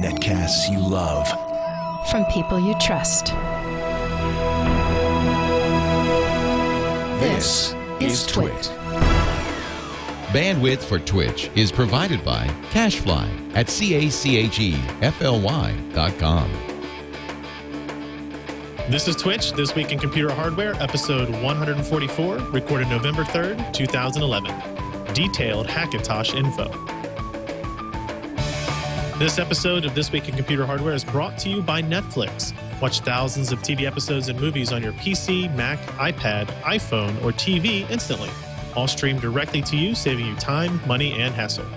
Netcasts you love. From people you trust. This is Twit. Bandwidth for Twitch is provided by Cachefly at CACHEFLY.com. This is Twitch, This Week in Computer Hardware, episode 144, recorded November 3rd, 2011. Detailed Hackintosh info. This episode of This Week in Computer Hardware is brought to you by Netflix. Watch thousands of TV episodes and movies on your PC, Mac, iPad, iPhone, or TV instantly. All streamed directly to you, saving you time, money, and hassle.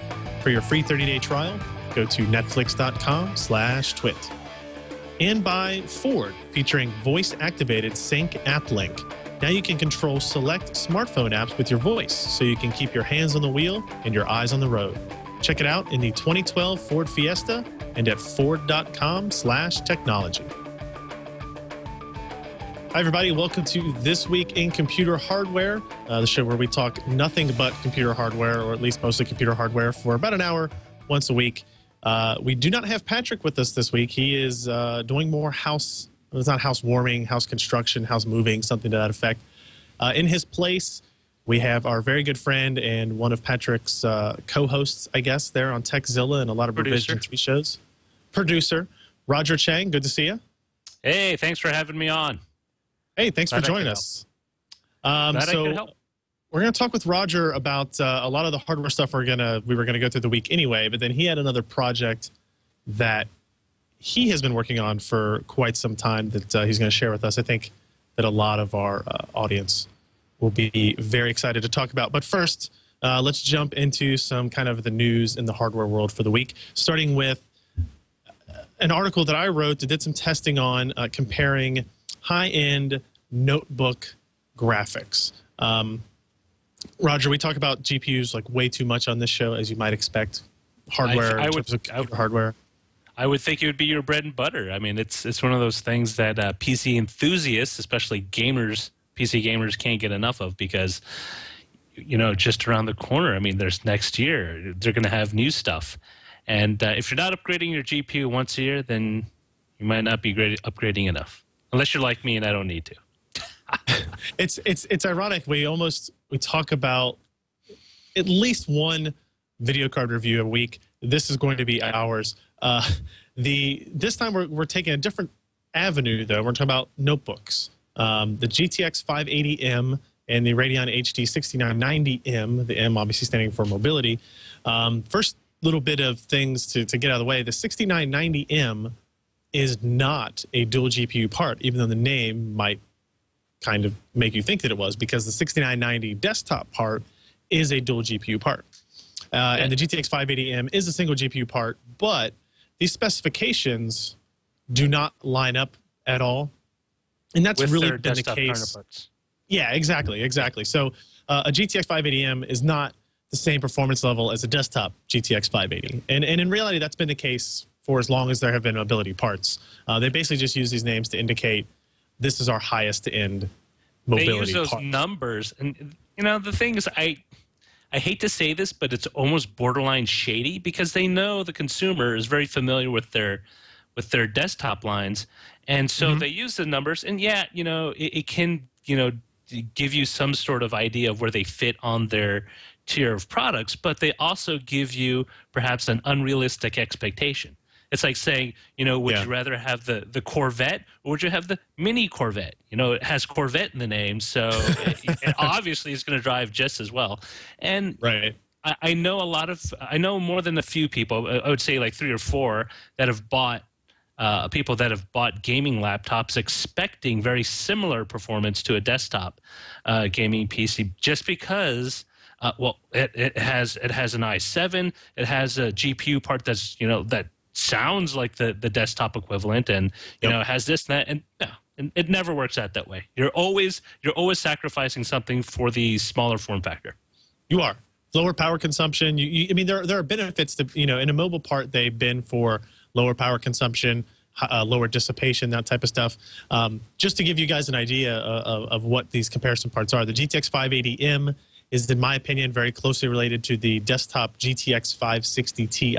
For your free 30-day trial, go to netflix.com/twit. And by Ford, featuring voice-activated Sync App Link. Now you can control select smartphone apps with your voice, so you can keep your hands on the wheel and your eyes on the road. Check it out in the 2012 Ford Fiesta and at ford.com/technology. Hi, everybody. Welcome to This Week in Computer Hardware, the show where we talk nothing but computer hardware, or at least mostly computer hardware, for about an hour once a week. We do not have Patrick with us this week. He is doing more house, it's not housewarming, house construction, house moving, something to that effect. In his place, we have our very good friend and one of Patrick's co-hosts, I guess, there on Techzilla and a lot of Revision TV shows. Producer, Roger Chang. Good to see you. Hey, thanks for having me on. Hey, thanks for joining us. So we're going to talk with Roger about a lot of the hardware stuff we were going to go through the week anyway, but then he had another project that he has been working on for quite some time that he's going to share with us. I think that a lot of our audience will be very excited to talk about. But first, let's jump into some kind of the news in the hardware world for the week, starting with an article that I wrote that did some testing on comparing high-end notebook graphics. Roger, we talk about GPUs like way too much on this show, as you might expect. Hardware, hardware. I would think it would be your bread and butter. I mean, it's one of those things that PC enthusiasts, especially gamers, PC gamers, can't get enough of because, you know, just around the corner. I mean, there's next year they're going to have new stuff, and if you're not upgrading your GPU once a year, then you might not be upgrading enough. Unless you're like me and I don't need to. It's ironic. We talk about at least one video card review a week. This is going to be ours. This time we're taking a different avenue though. We're talking about notebooks. The GTX 580M and the Radeon HD 6990M. The M obviously standing for mobility. First little bit of things to get out of the way. The 6990M is not a dual GPU part, even though the name might kind of make you think that it was, because the 6990 desktop part is a dual GPU part. And the GTX 580M is a single GPU part, but these specifications do not line up at all. And that's really been the case. Yeah, exactly. So a GTX 580M is not the same performance level as a desktop GTX 580. And in reality, that's been the case for as long as there have been mobility parts. They basically just use these names to indicate this is our highest end mobility part. They use those numbers. And, you know, the thing is, I hate to say this, but it's almost borderline shady because they know the consumer is very familiar with their desktop lines. And so they use the numbers. And, yeah, you know, it can, you know, give you some sort of idea of where they fit on their tier of products, but they also give you perhaps an unrealistic expectation. It's like saying, you know, would you rather have the Corvette or would you have the mini Corvette? You know, it has Corvette in the name, so it obviously is going to drive just as well. And I know I know more than a few people, I would say like 3 or 4, that have bought, people that have bought gaming laptops expecting very similar performance to a desktop gaming PC just because well, it has an i7, it has a GPU part that's, you know, that sounds like the desktop equivalent, and you know, it has this and that, and no, it never works out that way. You're always sacrificing something for the smaller form factor. You are. Lower power consumption. I mean, there are benefits to, you know, in a mobile part, they've been for lower power consumption, lower dissipation, that type of stuff. Just to give you guys an idea of what these comparison parts are, the GTX 580M is, in my opinion, very closely related to the desktop GTX 560 Ti.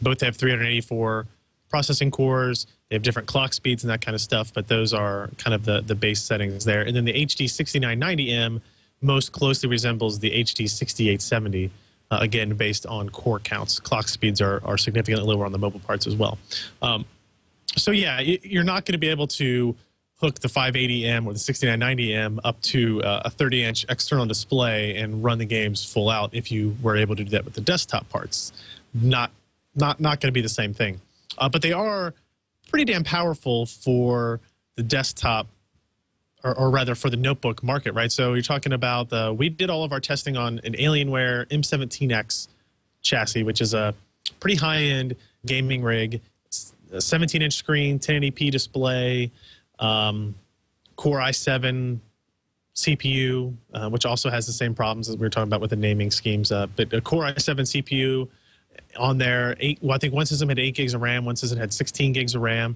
Both have 384 processing cores. They have different clock speeds and that kind of stuff, but those are kind of the base settings there. And then the HD 6990M most closely resembles the HD 6870, again, based on core counts. Clock speeds are significantly lower on the mobile parts as well. So yeah, you're not going to be able to hook the 580M or the 6990M up to a 30-inch external display and run the games full out if you were able to do that with the desktop parts. Not going to be the same thing. But they are pretty damn powerful for the desktop, or rather for the notebook market, right? So you're talking about we did all of our testing on an Alienware M17x chassis, which is a pretty high-end gaming rig. It's a 17-inch screen, 1080p display, Core i7 CPU, which also has the same problems as we were talking about with the naming schemes. But a Core i7 CPU on there. I think one system had 8 gigs of RAM, one system had 16 gigs of RAM.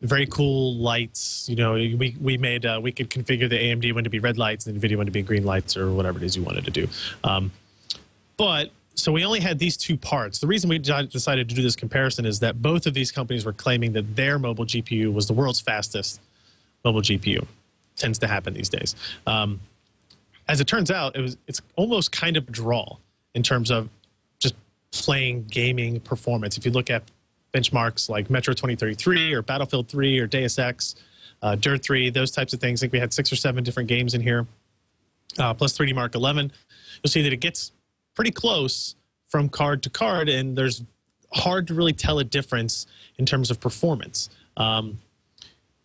Very cool lights. You know, we could configure the AMD one to be red lights and the NVIDIA one to be green lights or whatever it is you wanted to do. So we only had these two parts. The reason we decided to do this comparison is that both of these companies were claiming that their mobile GPU was the world's fastest mobile GPU. Tends to happen these days. As it turns out, it's almost kind of a draw in terms of just plain gaming performance. If you look at benchmarks like Metro 2033 or Battlefield 3 or Deus Ex, Dirt 3, those types of things. I think we had 6 or 7 different games in here, plus 3D Mark 11. You'll see that it gets pretty close from card to card, and there's hard to really tell a difference in terms of performance.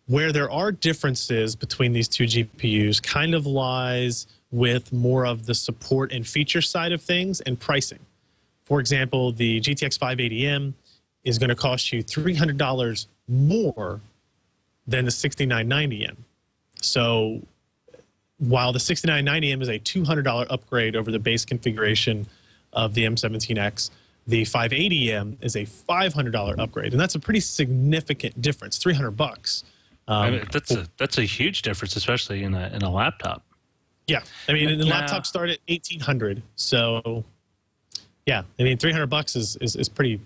Where there are differences between these two GPUs kind of lies with more of the support and feature side of things and pricing. For example, the GTX 580M is going to cost you $300 more than the 6990M. So while the 6990M is a $200 upgrade over the base configuration of the M17X, the 580M is a $500 upgrade, and that's a pretty significant difference, $300. I mean, that's a huge difference, especially in a laptop. Yeah, I mean, the laptops start at $1,800, so yeah, I mean, $300 is pretty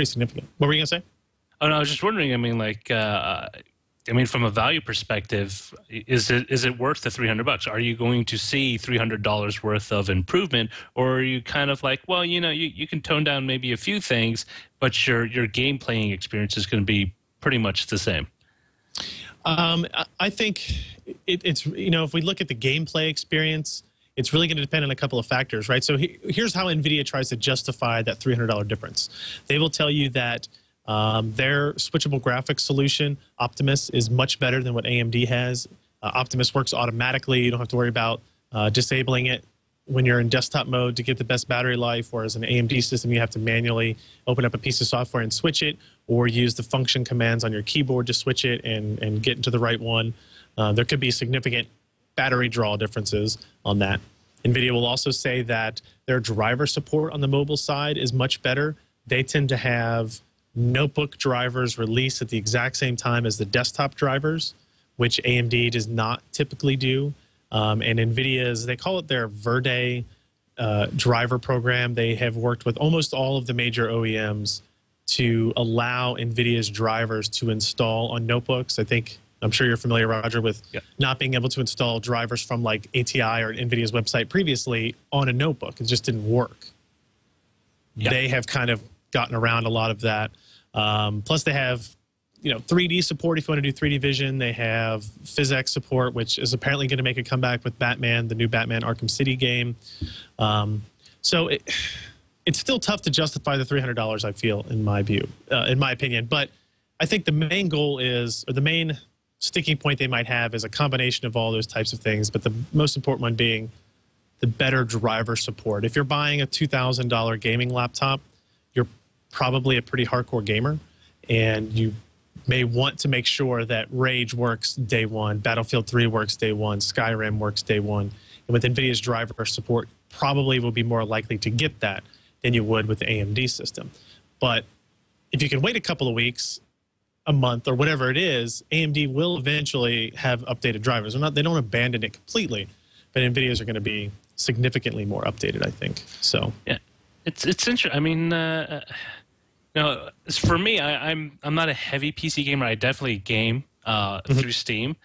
significant. What were you gonna say? Oh no, I was just wondering. I mean, like, from a value perspective, is it worth the $300? Are you going to see $300 worth of improvement, or are you kind of like, well, you know, you can tone down maybe a few things, but your game playing experience is going to be pretty much the same? I think it's, you know, if we look at the gameplay experience, it's really going to depend on a couple of factors, right? So here's how NVIDIA tries to justify that $300 difference. They will tell you that their switchable graphics solution, Optimus, is much better than what AMD has. Optimus works automatically. You don't have to worry about disabling it when you're in desktop mode to get the best battery life, whereas an AMD system, you have to manually open up a piece of software and switch it, or use the function commands on your keyboard to switch it and get into the right one. There could be significant battery draw differences on that. NVIDIA will also say that their driver support on the mobile side is much better. They tend to have notebook drivers released at the exact same time as the desktop drivers, which AMD does not typically do. And NVIDIA's, they call it their Verde driver program. They have worked with almost all of the major OEMs to allow NVIDIA's drivers to install on notebooks. I'm sure you're familiar, Roger, with not being able to install drivers from like ATI or NVIDIA's website previously on a notebook. It just didn't work. Yep. They have kind of gotten around a lot of that. Plus they have, you know, 3D support if you want to do 3D vision. They have PhysX support, which is apparently going to make a comeback with Batman, the new Batman Arkham City game. So it's still tough to justify the $300, I feel, in my view, in my opinion. But I think the main goal is, or the main sticking point they might have is a combination of all those types of things, but the most important one being the better driver support. If you're buying a $2,000 gaming laptop, you're probably a pretty hardcore gamer, and you may want to make sure that Rage works day one, Battlefield 3 works day one, Skyrim works day one, and with NVIDIA's driver support, probably will be more likely to get that than you would with the AMD system. But if you can wait a couple of weeks, a month, or whatever it is, AMD will eventually have updated drivers. They don't abandon it completely, but NVIDIA's are going to be significantly more updated, I think. So yeah, it's interesting. I mean, for me, I'm not a heavy PC gamer. I definitely game through Steam,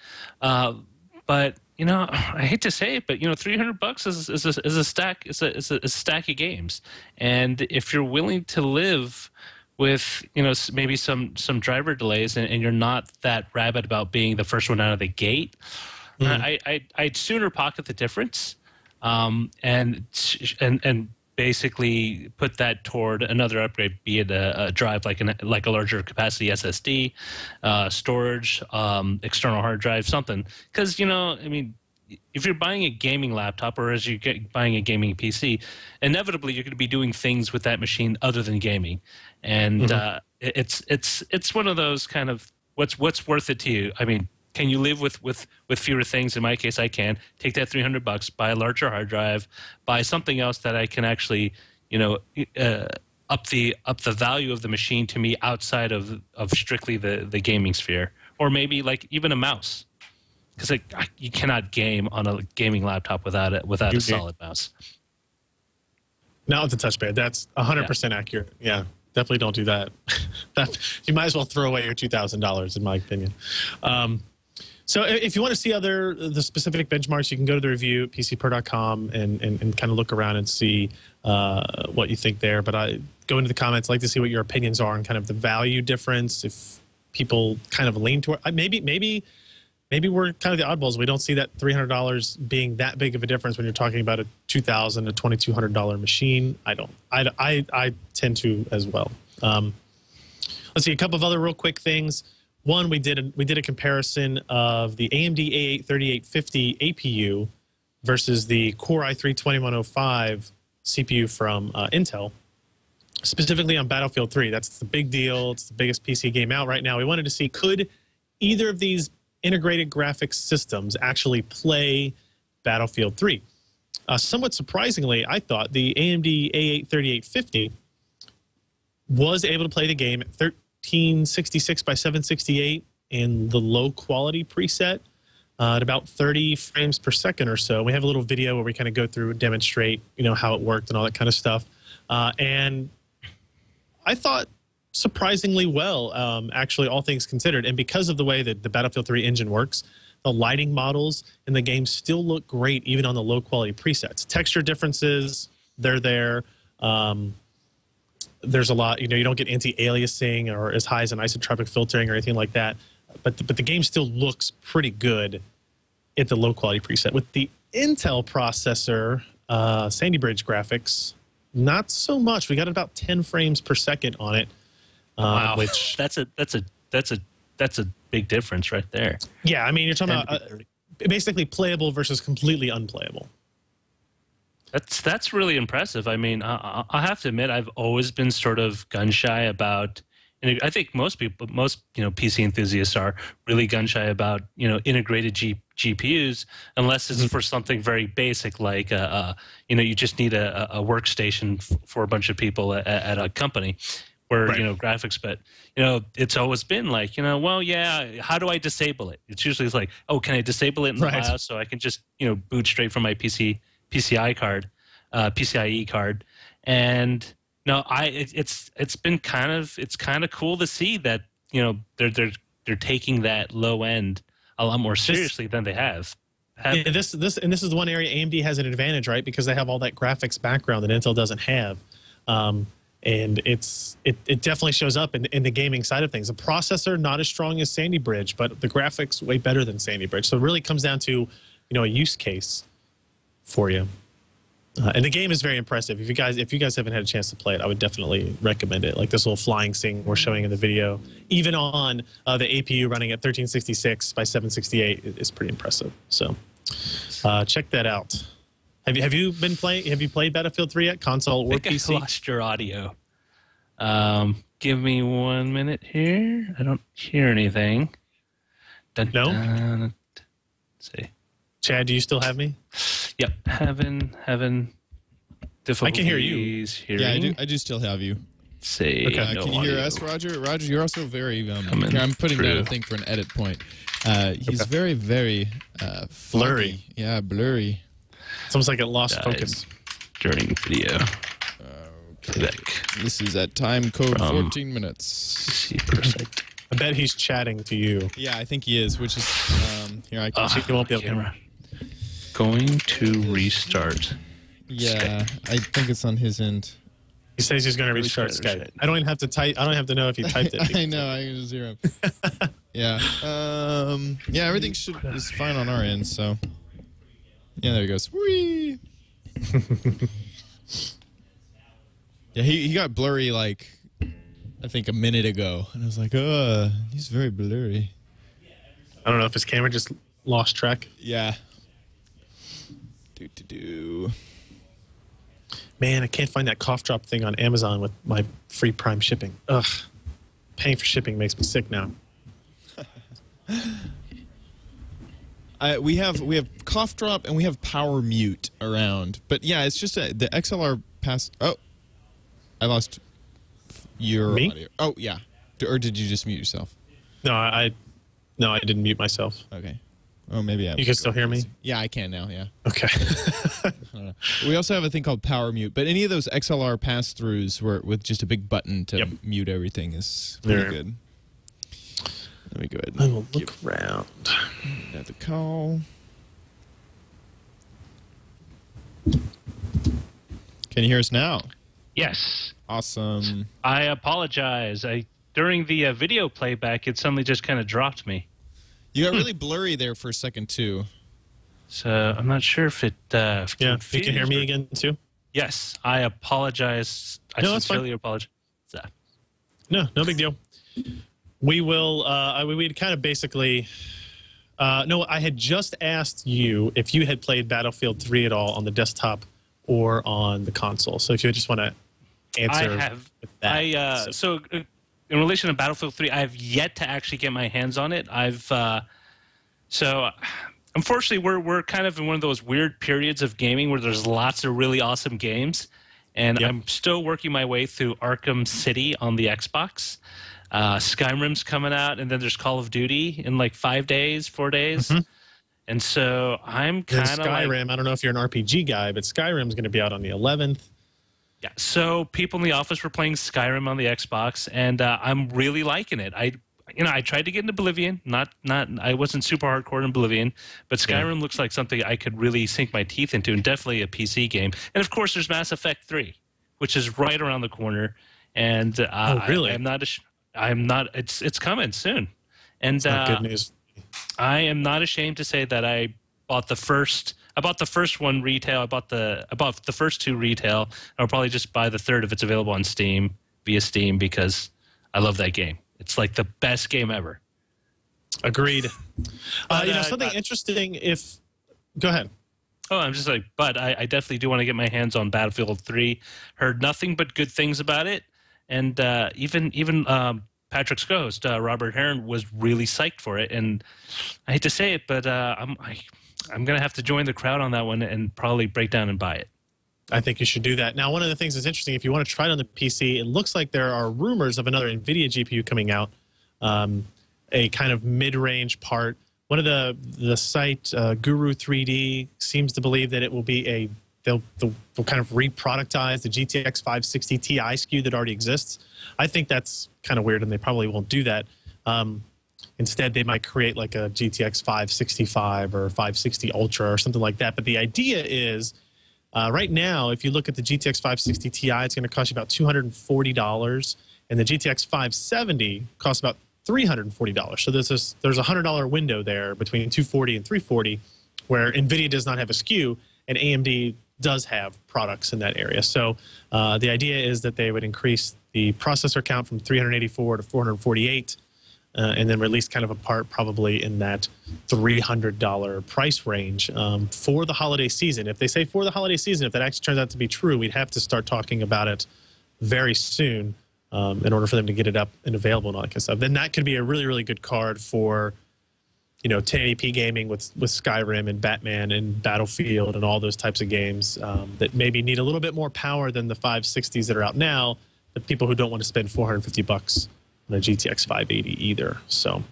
but I hate to say it, but $300 is a stack. It's a stack of games, and if you're willing to live with maybe some driver delays, and you're not that rabid about being the first one out of the gate, I'd sooner pocket the difference, and basically put that toward another upgrade, be it a drive like a larger capacity SSD, storage, external hard drive, something. Because I mean, if you're buying a gaming laptop or as you're buying a gaming PC, inevitably you're going to be doing things with that machine other than gaming, and it's one of those kind of what's worth it to you. I mean, can you live with fewer things? In my case, I can take that $300, buy a larger hard drive, buy something else that I can actually up the value of the machine to me outside of strictly the gaming sphere, or maybe like even a mouse. Because you cannot game on a gaming laptop without a solid mouse. Not with the touchpad. That's 100% accurate. Yeah, definitely don't do that. You might as well throw away your $2,000, in my opinion. So if you want to see the specific benchmarks, you can go to the review, pcper.com, and kind of look around and see what you think there. But I go into the comments. I'd like to see what your opinions are on kind of the value difference. If people kind of lean toward maybe we're kind of the oddballs. We don't see that $300 being that big of a difference when you're talking about a $2,000 to $2,200 machine. I don't. I tend to as well. Let's see a couple of other real quick things. One, we did a comparison of the AMD A8 3850 APU versus the Core i3-2105 CPU from Intel, specifically on Battlefield 3. That's the big deal. It's the biggest PC game out right now. We wanted to see, could either of these integrated graphics systems actually play Battlefield 3? Somewhat surprisingly, I thought the AMD A8 3850 was able to play the game at 1366 by 768 in the low quality preset at about 30 frames per second or so. We have a little video where we kind of go through and demonstrate, how it worked and all that kind of stuff. And I thought surprisingly well, actually, all things considered. And because of the way that the Battlefield 3 engine works, the lighting models in the game still look great, even on the low quality presets. Texture differences, they're there. There's a lot, you don't get anti-aliasing or as high as an isotropic filtering or anything like that. But the game still looks pretty good at the low quality preset. With the Intel processor, Sandy Bridge graphics, not so much. We got about 10 frames per second on it. Wow, which that's a big difference right there. Yeah, I mean, you're talking about basically playable versus completely unplayable. That's really impressive. I mean, I have to admit, I've always been sort of gun shy about. And I think most people, PC enthusiasts are really gun shy about integrated GPUs, unless it's for something very basic like you just need a workstation for a bunch of people at a company. Where graphics, but it's always been like well, yeah, how do I disable it? It's usually like, oh, can I disable it in the BIOS so I can just boot straight from my PCIe card, and no, it's been kind of cool to see that they're taking that low end a lot more seriously than they have. And this is the one area AMD has an advantage, right? Because they have all that graphics background that Intel doesn't have. And it definitely shows up in the gaming side of things. The processor, not as strong as Sandy Bridge, but the graphics way better than Sandy Bridge. So it really comes down to, a use case for you. And the game is very impressive. If you guys haven't had a chance to play it, I would definitely recommend it. Like this little flying thing we're showing in the video, even on the APU running at 1366 by 768 is pretty impressive. So check that out. Have you been playing? Have you played Battlefield 3 yet, console or PC? I lost your audio. Give me 1 minute here. I don't hear anything. No. Let's see. Chad, do you still have me? Yep, having difficulties. I can hear you. Hearing. Yeah, I do still have you. Let's see. Okay. Can you hear us, Roger? Roger, you're also very. Here, I'm putting down a thing for an edit point. He's very, very blurry. Yeah, blurry. It's almost like it lost Died focus. during video. Playback. This is at time code From 14 minutes. See per site. I bet he's chatting to you. Yeah, I think he is, which is here I can. He won't be able to. Camera. Going to restart. Yeah, I think it's on his end. He says he's going to restart Skype. I don't even have to type. I don't have to know if he typed it. I know. I can just hear him. Yeah. Yeah. Everything is fine on our end. So. Yeah. There he goes. Whee! Yeah. He got blurry like I think a minute ago, and I was like, he's very blurry. I don't know if his camera just lost track. Yeah. Do. Man, I can't find that cough drop thing on Amazon with my free Prime shipping. Ugh. Paying for shipping makes me sick now. We have cough drop and we have power mute around, but yeah, it's just the XLR pass. Oh, I lost your audio. Oh yeah, or did you just mute yourself? No, I didn't mute myself. Okay. Oh, maybe I. You can still hear me? Yeah, I can now. Yeah. Okay. We also have a thing called power mute, but any of those XLR pass-throughs where with just a big button to mute everything is pretty good. Let me go ahead and I will look around. At the call. Can you hear us now? Yes. Awesome. I apologize. During the video playback, it suddenly just kind of dropped me. You got really blurry there for a second too. So I'm not sure if it. Yeah, you can hear me again too. Yes, I apologize. I sincerely apologize. No big deal. We will. We'd kind of basically. No, I had just asked you if you had played Battlefield 3 at all on the desktop or on the console. So if you just want to answer. I have. With that. So in relation to Battlefield 3, I have yet to actually get my hands on it. So unfortunately, we're kind of in one of those weird periods of gaming where there's lots of really awesome games, and I'm still working my way through Arkham City on the Xbox. Skyrim's coming out, and then there's Call of Duty in like 4 days. And so I'm kind of Skyrim. I don't know if you're an RPG guy, but Skyrim's going to be out on the 11th. Yeah. So people in the office were playing Skyrim on the Xbox, and I'm really liking it. I tried to get into Oblivion. I wasn't super hardcore in Oblivion, but Skyrim looks like something I could really sink my teeth into, and definitely a PC game. And of course, there's Mass Effect 3, which is right around the corner. And really? I'm not. It's coming soon. And that's not good news. I am not ashamed to say that I bought the first. I bought the first one retail. I bought the first 2 retail. I'll probably just buy the third if it's available on Steam via Steam because I love that game. It's like the best game ever. Agreed. Something interesting. Go ahead. Oh, I'm just like, but I definitely do want to get my hands on Battlefield 3. Heard nothing but good things about it, and even Patrick's ghost, Robert Heron, was really psyched for it. And I hate to say it, but I'm going to have to join the crowd on that one and probably break down and buy it. I think you should do that. Now, one of the things that's interesting, if you want to try it on the PC, it looks like there are rumors of another NVIDIA GPU coming out, a kind of mid-range part. One of the site, Guru 3D, seems to believe that it will be they'll kind of re-productize the GTX 560 Ti SKU that already exists. I think that's kind of weird, and they probably won't do that. Instead, they might create like a GTX 565 or 560 Ultra or something like that. But the idea is, right now, if you look at the GTX 560 Ti, it's going to cost you about $240, and the GTX 570 costs about $340. So there's a $100 window there between $240 and $340, where NVIDIA does not have a SKU, and AMD does have products in that area. So the idea is that they would increase the processor count from 384 to 448, and then release kind of a part probably in that $300 price range for the holiday season. If they say for the holiday season, if that actually turns out to be true, we'd have to start talking about it very soon in order for them to get it up and available and all that kind of stuff. Then that could be a really, really good card for 1080p gaming with Skyrim and Batman and Battlefield and all those types of games that maybe need a little bit more power than the 560s that are out now, the people who don't want to spend $450 on a GTX 580 either. So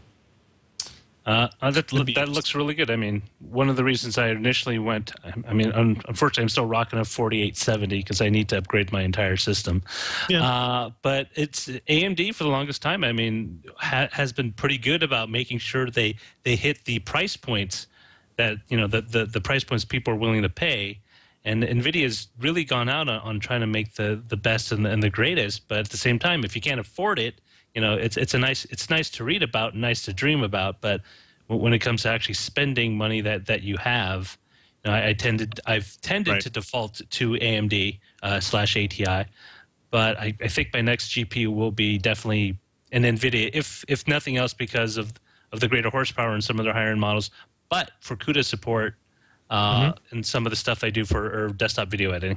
That looks really good. I mean, one of the reasons I initially went, I mean, unfortunately, I'm still rocking a 4870 because I need to upgrade my entire system. Yeah. But it's AMD for the longest time. I mean, has been pretty good about making sure they hit the price points that the price points people are willing to pay. And NVIDIA's really gone out on trying to make the best and the greatest. But at the same time, if you can't afford it, it's nice to read about, nice to dream about, but when it comes to actually spending money that you have, I've tended to default to AMD / ATI, but I think my next GPU will be definitely an NVIDIA, if nothing else because of the greater horsepower in some of their higher end models, but for CUDA support and some of the stuff I do for desktop video editing.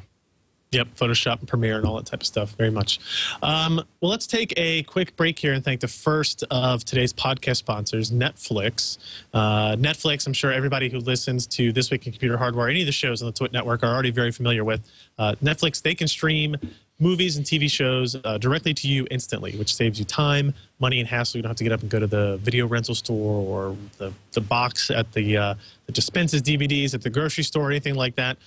Yep, Photoshop and Premiere and all that type of stuff, very much. Well, let's take a quick break here and thank the first of today's podcast sponsors, Netflix. Netflix, I'm sure everybody who listens to This Week in Computer Hardware, any of the shows on the Twit Network are already very familiar with. Netflix, they can stream movies and TV shows directly to you instantly, which saves you time, money, and hassle. You don't have to get up and go to the video rental store or the box at that dispenses DVDs at the grocery store or anything like that.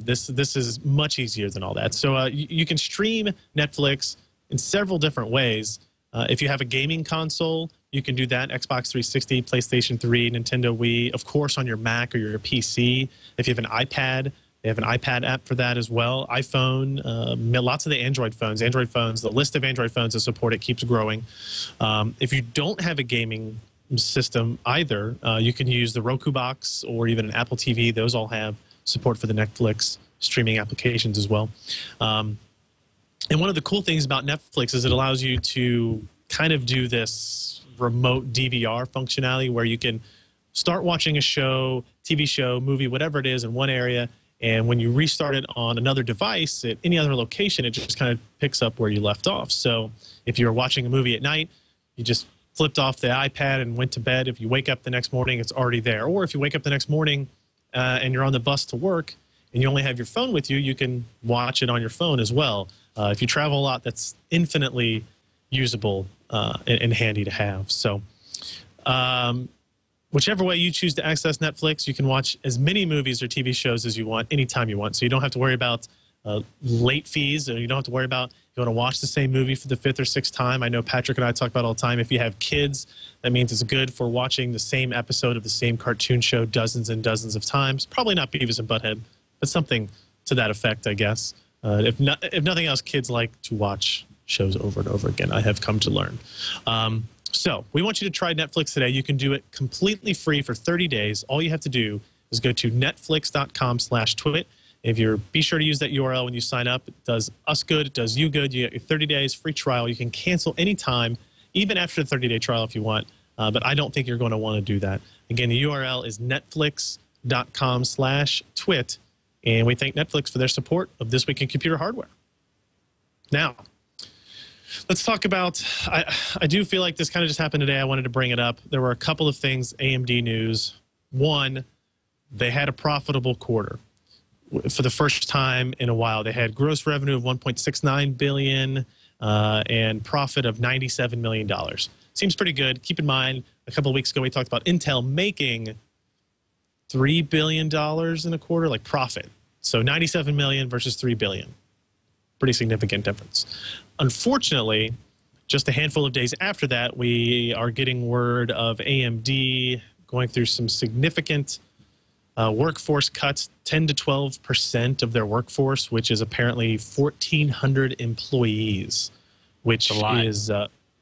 This is much easier than all that. So you can stream Netflix in several different ways. If you have a gaming console, you can do that. Xbox 360, PlayStation 3, Nintendo Wii, of course on your Mac or your PC. If you have an iPad, they have an iPad app for that as well. iPhone, lots of the Android phones, the list of Android phones that support it keeps growing. If you don't have a gaming system either, you can use the Roku box or even an Apple TV. Those all have support for the Netflix streaming applications as well. And one of the cool things about Netflix is it allows you to kind of do this remote DVR functionality where you can start watching a show, TV show, movie, whatever it is in one area, and when you restart it on another device at any other location, it just kind of picks up where you left off. So if you're watching a movie at night, you just flipped off the iPad and went to bed. If you wake up the next morning, it's already there. Or if you wake up the next morning and you're on the bus to work and you only have your phone with you, you can watch it on your phone as well. If you travel a lot, that's infinitely usable and handy to have. So whichever way you choose to access Netflix, you can watch as many movies or TV shows as you want, anytime you want. So you don't have to worry about late fees, or you don't have to worry about you want to watch the same movie for the 5th or 6th time. I know Patrick and I talk about all the time. If you have kids, that means it's good for watching the same episode of the same cartoon show dozens and dozens of times. Probably not Beavis and Butthead, but something to that effect, I guess. If nothing else, kids like to watch shows over and over again, I have come to learn. So we want you to try Netflix today. You can do it completely free for 30 days. All you have to do is go to netflix.com/twit. Be sure to use that URL when you sign up. It does us good. It does you good. You get your 30 days free trial. You can cancel anytime, even after the 30-day trial if you want. But I don't think you're going to want to do that. Again, the URL is netflix.com/twit. And we thank Netflix for their support of This Week in Computer Hardware. Now, let's talk about, I do feel like this kind of just happened today. I wanted to bring it up. There were a couple of things, AMD news. One, they had a profitable quarter. For the first time in a while, they had gross revenue of $1.69 billion and profit of $97 million. Seems pretty good. Keep in mind, a couple of weeks ago, we talked about Intel making $3 billion in a quarter, like profit. So $97 million versus $3 billion. Pretty significant difference. Unfortunately, just a handful of days after that, we are getting word of AMD going through some significant workforce cuts, 10 to 12% of their workforce, which is apparently 1,400 employees, which is,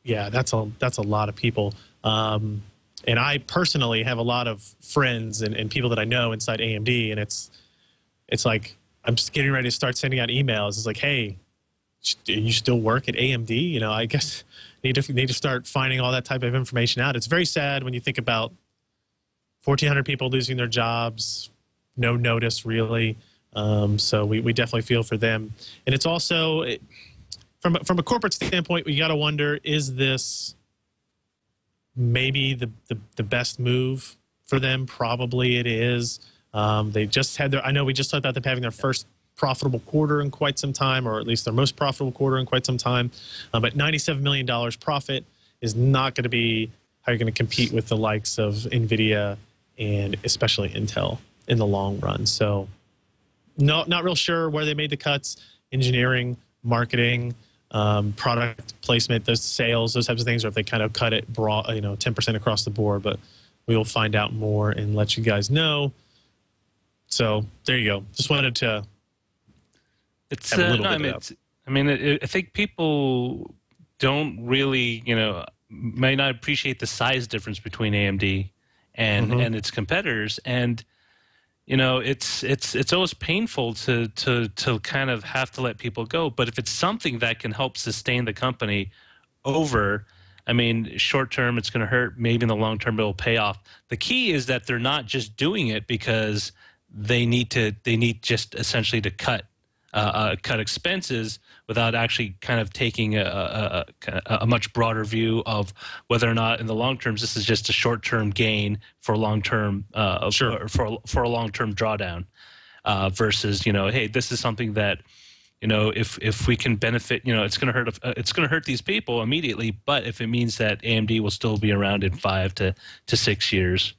yeah, that's a lot of people. And I personally have a lot of friends and people that I know inside AMD, and it's like I'm just getting ready to start sending out emails. It's like, hey, you still work at AMD? You know, I guess need to start finding all that type of information out. It's very sad when you think about 1,400 people losing their jobs, no notice really. So we definitely feel for them. And it's also from a corporate standpoint, we got to wonder: is this maybe the best move for them? Probably it is. They just had I know we just talked about them having their first profitable quarter in quite some time, or at least their most profitable quarter in quite some time. But $97 million profit is not going to be how you're going to compete with the likes of NVIDIA and especially Intel in the long run. So not real sure where they made the cuts. Engineering, marketing, product placement, those sales, those types of things, or if they kind of cut it broad, 10% across the board. But we will find out more and let you guys know. So there you go. Just wanted to. It's I think people don't really, may not appreciate the size difference between AMD and its competitors, and it's always painful to kind of have to let people go. But if it's something that can help sustain the company over, short term it's going to hurt. Maybe in the long term it'll pay off. The key is that they're not just doing it because they need just essentially to cut expenses without actually kind of taking a much broader view of whether or not in the long term this is just a short-term gain for long-term for a long-term drawdown versus hey, this is something that if we can benefit, it's going to hurt these people immediately, but if it means that AMD will still be around in 5 to 6 years.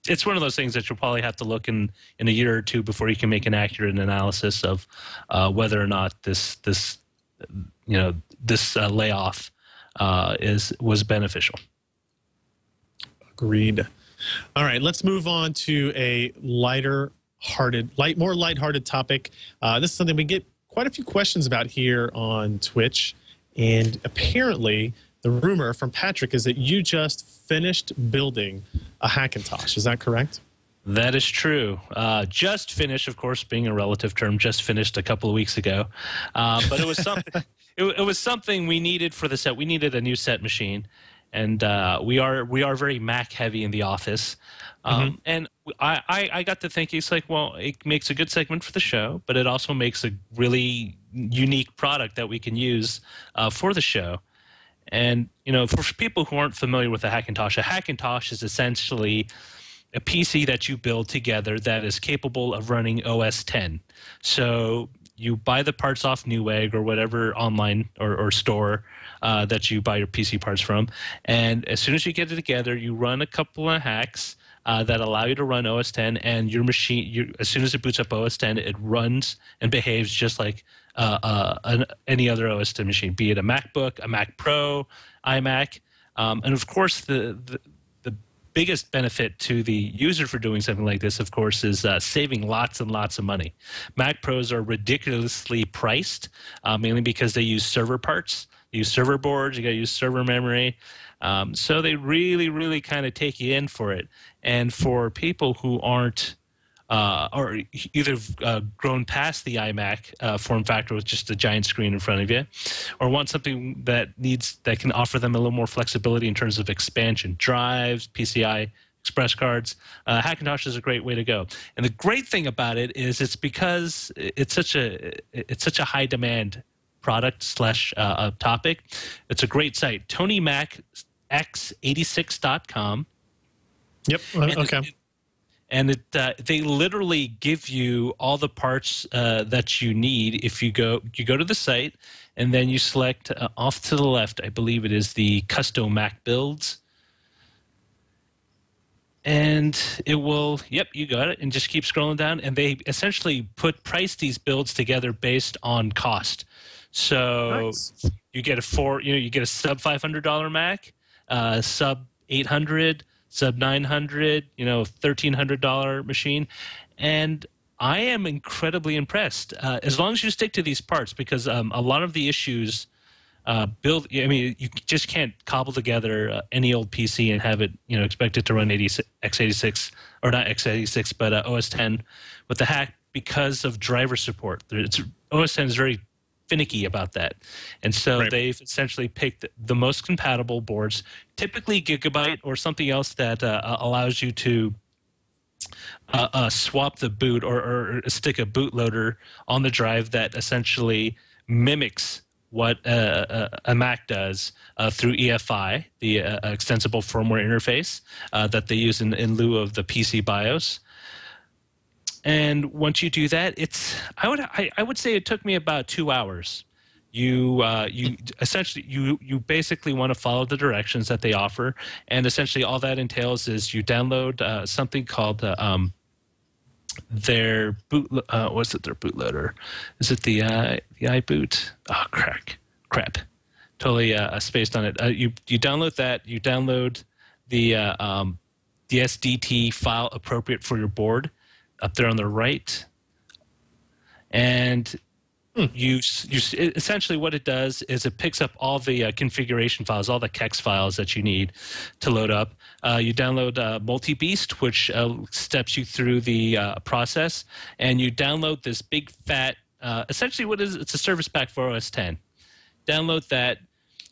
It's one of those things that you'll probably have to look in a year or two before you can make an accurate analysis of whether or not this layoff was beneficial. Agreed. All right, let's move on to a more lighthearted topic. This is something we get quite a few questions about here on Twitch, and apparently the rumor from Patrick is that you just finished building a Hackintosh. Is that correct? That is true. Just finished, of course, being a relative term, just finished a couple of weeks ago. But it was something. It was something we needed for the set. We needed a new set machine, and we are very Mac heavy in the office. And I got to thinking, it's like, well, it makes a good segment for the show, but it also makes a really unique product that we can use for the show. And, for people who aren't familiar with a Hackintosh is essentially a PC that you build together that is capable of running OS X. So you buy the parts off Newegg or whatever online or store that you buy your PC parts from. And as soon as you get it together, you run a couple of hacks that allow you to run OS X, and your machine, as soon as it boots up OS X, it runs and behaves just like any other OS X machine, be it a MacBook, a Mac Pro, iMac. And of course, the biggest benefit to the user for doing something like this, of course, is saving lots and lots of money. Mac Pros are ridiculously priced, mainly because they use server parts. They use server boards. You got to use server memory. So they really, really kind of take you in for it. And for people who aren't or either grown past the iMac form factor with just a giant screen in front of you, or want something that can offer them a little more flexibility in terms of expansion, drives, PCI Express cards, Hackintosh is a great way to go. And the great thing about it is it's because it's such a high demand product / topic. It's a great site, TonyMacX86.com. Yep. Okay. And they literally give you all the parts that you need. If you go to the site, and then you select off to the left, I believe it is the custom Mac builds. And it will, yep, you got it, and just keep scrolling down. And they essentially price these builds together based on cost. So nice. You get a sub $500 Mac, sub $800, sub $900, $1,300 machine, and I am incredibly impressed. As long as you stick to these parts, because a lot of the issues you just can't cobble together any old PC and have it, expect it to run x86 or not x86, but OS X with the hack because of driver support. OS X is very finicky about that, and so they've essentially picked the most compatible boards, typically Gigabyte or something else that allows you to swap the boot or stick a bootloader on the drive that essentially mimics what a Mac does through EFI, the extensible firmware interface that they use in lieu of the PC BIOS. And once you do that, I would say it took me about 2 hours you essentially you basically want to follow the directions that they offer, and essentially all that entails is you download something called their boot. What's it? Their bootloader? Is it the iBoot? Oh, crap. Totally spaced on it. You download that. You download the SDT file appropriate for your board up there on the right, and you essentially what it does is it picks up all the configuration files, all the kex files that you need to load up. You download Multi-Beast, which steps you through the process, and you download this big fat. Essentially, it's a service pack for OS X. Download that,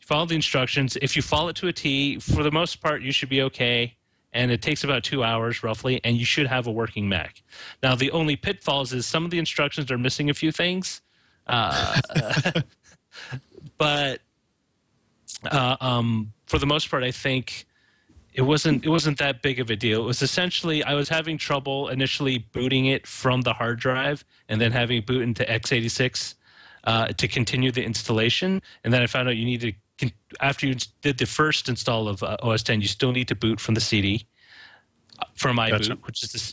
follow the instructions. If you follow it to a T, for the most part, you should be okay. And it takes about 2 hours roughly, and you should have a working Mac. Now, the only pitfalls is some of the instructions are missing a few things. But for the most part, I think it wasn't that big of a deal. It was essentially I was having trouble initially booting it from the hard drive and then having it boot into x86 to continue the installation. And then I found out you need to, after you did the first install of OS X, you still need to boot from the CD from iBoot, Gotcha.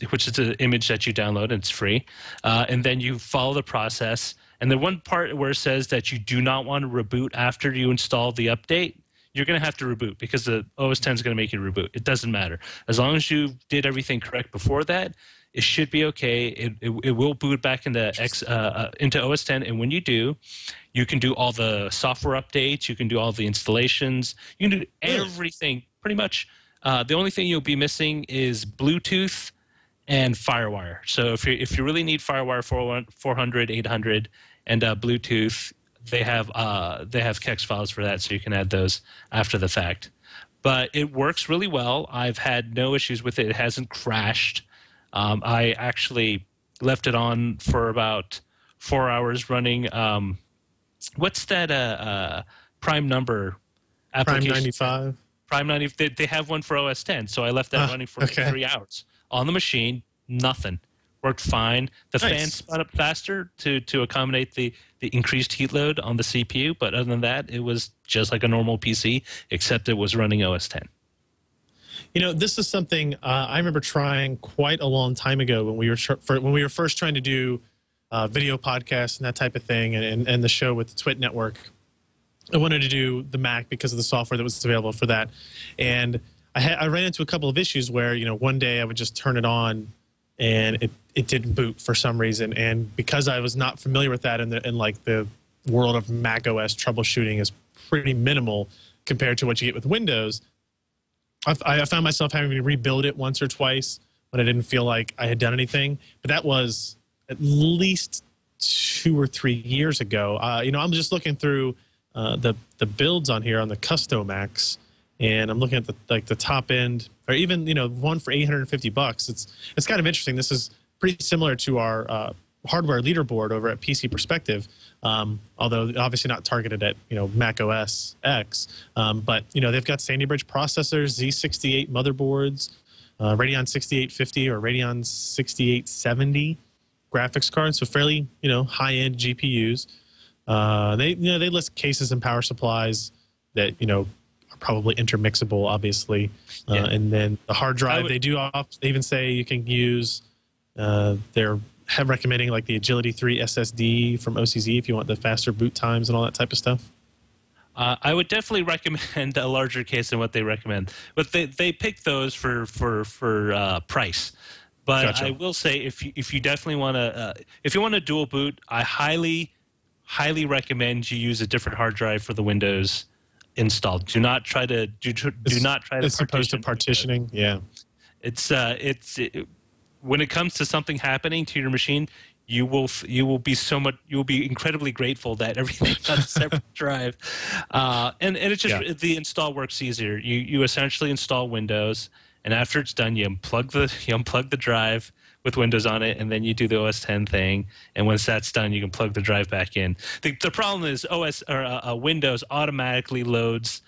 which is the image that you download, and it's free. And then you follow the process. And the one part where it says that you do not want to reboot after you install the update, you're going to have to reboot because the OS X is going to make you reboot. It doesn't matter. As long as you did everything correct before that, it should be okay. It will boot back into OS X, and when you do, you can do all the software updates. You can do all the installations. You can do everything pretty much. The only thing you'll be missing is Bluetooth and FireWire. So if you really need FireWire 400, 800, and Bluetooth, they have kex files for that, so you can add those after the fact. But it works really well. I've had no issues with it. It hasn't crashed. I actually left it on for about 4 hours running. What's that Prime Number application? Prime 95. Prime 90. They have one for OS X, so I left that running for 3 hours on the machine. Nothing worked fine. The fan spun up faster to accommodate the increased heat load on the CPU, but other than that, it was just like a normal PC, except it was running OS X. You know, this is something I remember trying quite a long time ago when we were first trying to do video podcasts and that type of thing, and the show with the Twit network. I wanted to do the Mac because of the software that was available for that, and I ran into a couple of issues where, you know, one day I would just turn it on and it didn't boot for some reason, and because I was not familiar with that, and like the world of Mac OS troubleshooting is pretty minimal compared to what you get with Windows. I found myself having to rebuild it once or twice when I didn't feel like I had done anything. But that was at least 2 or 3 years ago. You know, I'm just looking through the builds on here on the Customax, and I'm looking at the top end, or even, you know, one for $850. It's kind of interesting. This is pretty similar to our hardware leaderboard over at PC Perspective, although obviously not targeted at, you know, Mac OS X. But, you know, they've got Sandy Bridge processors, Z68 motherboards, Radeon 6850 or Radeon 6870 graphics cards, so fairly, you know, high-end GPUs. They list cases and power supplies that, you know, are probably intermixable, obviously. And then the hard drive, they even say you can use their recommending like the Agility 3 SSD from OCZ if you want the faster boot times and all that type of stuff. I would definitely recommend a larger case than what they recommend, but they pick those for price. But gotcha. I will say if you definitely want to if you want a dual boot, I highly recommend you use a different hard drive for the Windows install. Do not try to It's supposed to partitioning. Yeah, it's when it comes to something happening to your machine, you will be incredibly grateful that everything's on a separate drive, and it's just the install works easier. You essentially install Windows, and after it's done, you unplug the drive with Windows on it, and then you do the OS X thing. And once that's done, you can plug the drive back in. The problem is Windows automatically loads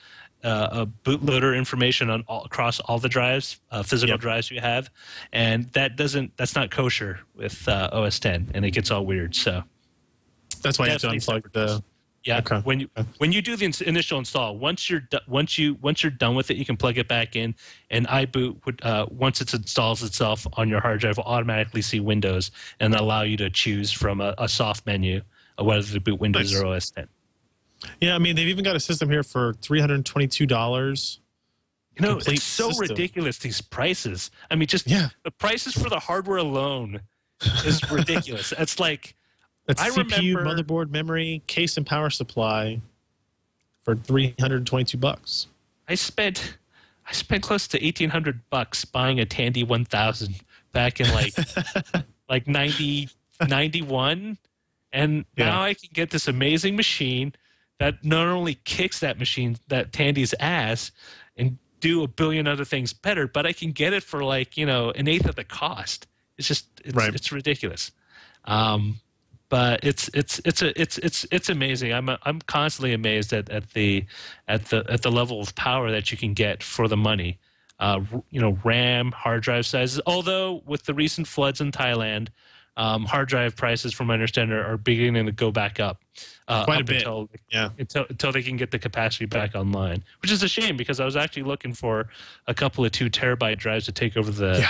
bootloader information across all the drives, physical drives you have, and that's not kosher with OS X, and it gets all weird. So that's why you have to unplug the Yeah. Okay. When you do the initial install, once you're done with it, you can plug it back in, and iBoot would once it installs itself on your hard drive, will automatically see Windows and allow you to choose from a soft menu whether to boot Windows or OS 10. Yeah, I mean they've even got a system here for $322. You know, it's so ridiculous, these prices. I mean, just the prices for the hardware alone is ridiculous. It's like that's CPU, motherboard, memory, case, and power supply for $322. I spent close to $1,800 buying a Tandy 1000 back in like 91, and now I can get this amazing machine that not only kicks that Tandy's ass and do a billion other things better, but I can get it for like, an eighth of the cost. It's just it's ridiculous. But it's amazing. I'm constantly amazed at the level of power that you can get for the money. RAM, hard drive sizes. Although with the recent floods in Thailand, hard drive prices, from my understanding, are beginning to go back up. Quite a bit. Until they can get the capacity back online, which is a shame because I was actually looking for a couple of 2 terabyte drives to take over the.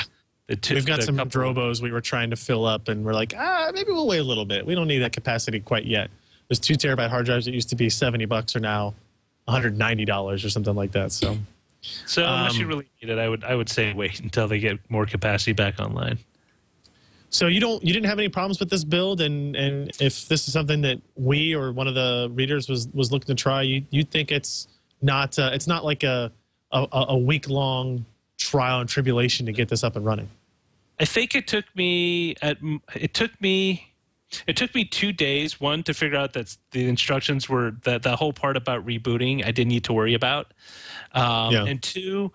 We've got some Drobos we were trying to fill up, and we're like, maybe we'll wait a little bit. We don't need that capacity quite yet. Those 2 terabyte hard drives that used to be $70 are now $190 or something like that. So unless you really need it, I would say wait until they get more capacity back online. So you didn't have any problems with this build, and if this is something that we or one of the readers was looking to try, you think it's not like a week-long trial and tribulation to get this up and running? I think it took me 2 days. One, to figure out that the instructions were that the whole part about rebooting I didn't need to worry about, and 2.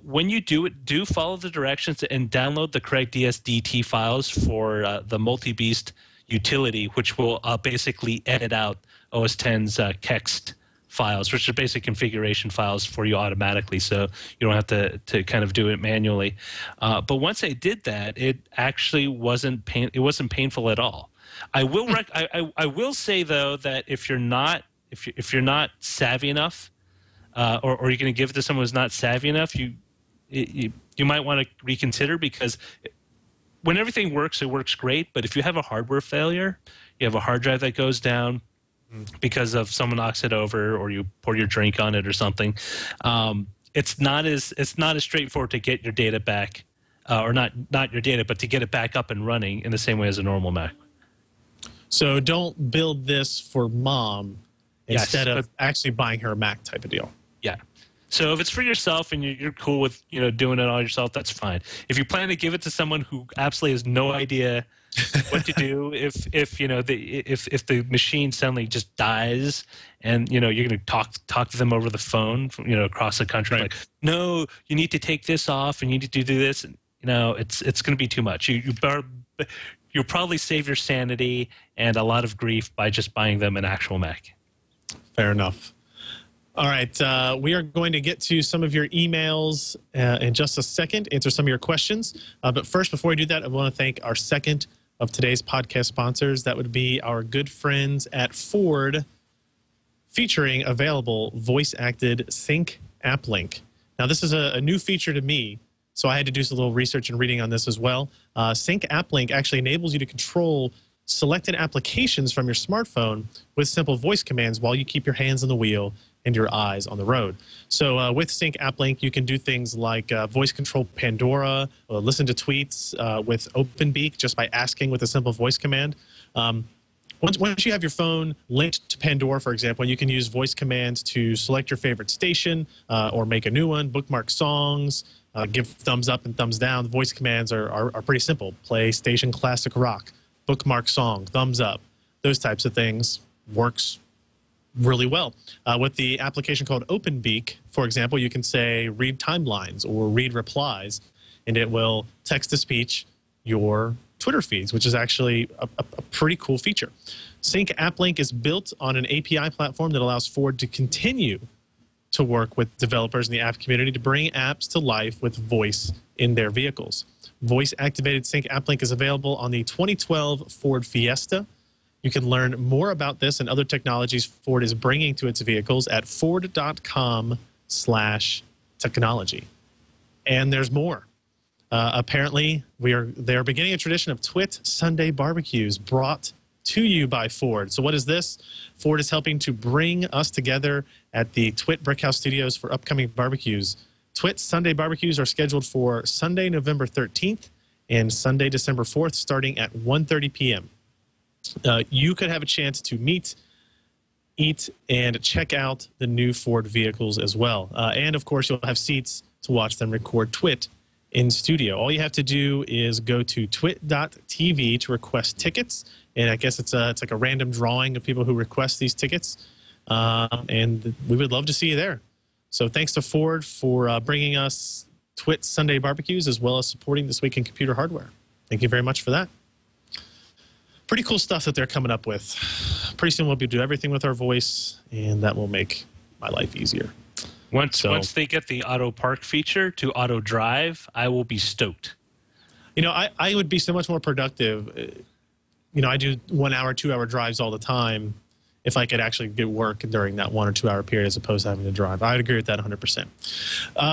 When you do follow the directions and download the correct DSDT files for the multi-beast utility, which will basically edit out OS X's kext files, which are basic configuration files for you automatically, so you don't have to kind of do it manually. But once I did that, it actually wasn't painful at all. I will say though that if you're not savvy enough, or you're going to give it to someone who's not savvy enough, you might want to reconsider, because when everything works, it works great. But if you have a hardware failure, you have a hard drive that goes down because of someone knocks it over, or you pour your drink on it or something, it's not as straightforward to get your data back, or not your data, but to get it back up and running in the same way as a normal Mac. So don't build this for mom instead of actually buying her a Mac type of deal. Yeah. So if it's for yourself and you're cool with doing it all yourself, that's fine. If you plan to give it to someone who absolutely has no idea what to do, if the machine suddenly just dies, and you're going to talk to them over the phone, across the country, like, no, you need to take this off and you need to do this, and it's going to be too much. You'll probably save your sanity and a lot of grief by just buying them an actual Mac. Fair enough. All right, we are going to get to some of your emails in just a second, answer some of your questions. But first, before we do that, I want to thank our second of today's podcast sponsors. That would be our good friends at Ford, featuring available voice-acted Sync App Link. Now, this is a new feature to me, so I had to do some little research and reading on this as well. Sync App Link actually enables you to control selected applications from your smartphone with simple voice commands while you keep your hands on the wheel and your eyes on the road. So with Sync App Link, you can do things like voice control Pandora, listen to tweets with OpenBeak just by asking with a simple voice command. Once you have your phone linked to Pandora, for example, you can use voice commands to select your favorite station or make a new one, bookmark songs, give thumbs up and thumbs down. The voice commands are pretty simple. Play station classic rock, bookmark song, thumbs up, those types of things. Works really well. With the application called OpenBeak, for example, you can say read timelines or read replies, and it will text-to-speech your Twitter feeds, which is actually a pretty cool feature. Sync App Link is built on an API platform that allows Ford to continue to work with developers in the app community to bring apps to life with voice in their vehicles. Voice-activated Sync App Link is available on the 2012 Ford Fiesta You can learn more about this and other technologies Ford is bringing to its vehicles at ford.com/technology. And there's more. Apparently, they are beginning a tradition of Twit Sunday barbecues brought to you by Ford. So what is this? Ford is helping to bring us together at the Twit Brickhouse Studios for upcoming barbecues. Twit Sunday barbecues are scheduled for Sunday, November 13th and Sunday, December 4th, starting at 1:30 p.m. You could have a chance to meet, eat, and check out the new Ford vehicles as well. And, of course, you'll have seats to watch them record Twit in studio. All you have to do is go to twit.tv to request tickets. And I guess it's like a random drawing of people who request these tickets. And we would love to see you there. So thanks to Ford for bringing us Twit Sunday barbecues as well as supporting This Week in Computer Hardware. Thank you very much for that. Pretty cool stuff that they're coming up with. Pretty soon we'll be doing everything with our voice, and that will make my life easier. Once they get the auto park feature to auto drive, I will be stoked. You know, I would be so much more productive. You know, I do 1 hour, 2 hour drives all the time if I could actually get work during that 1 or 2 hour period as opposed to having to drive. I would agree with that 100%.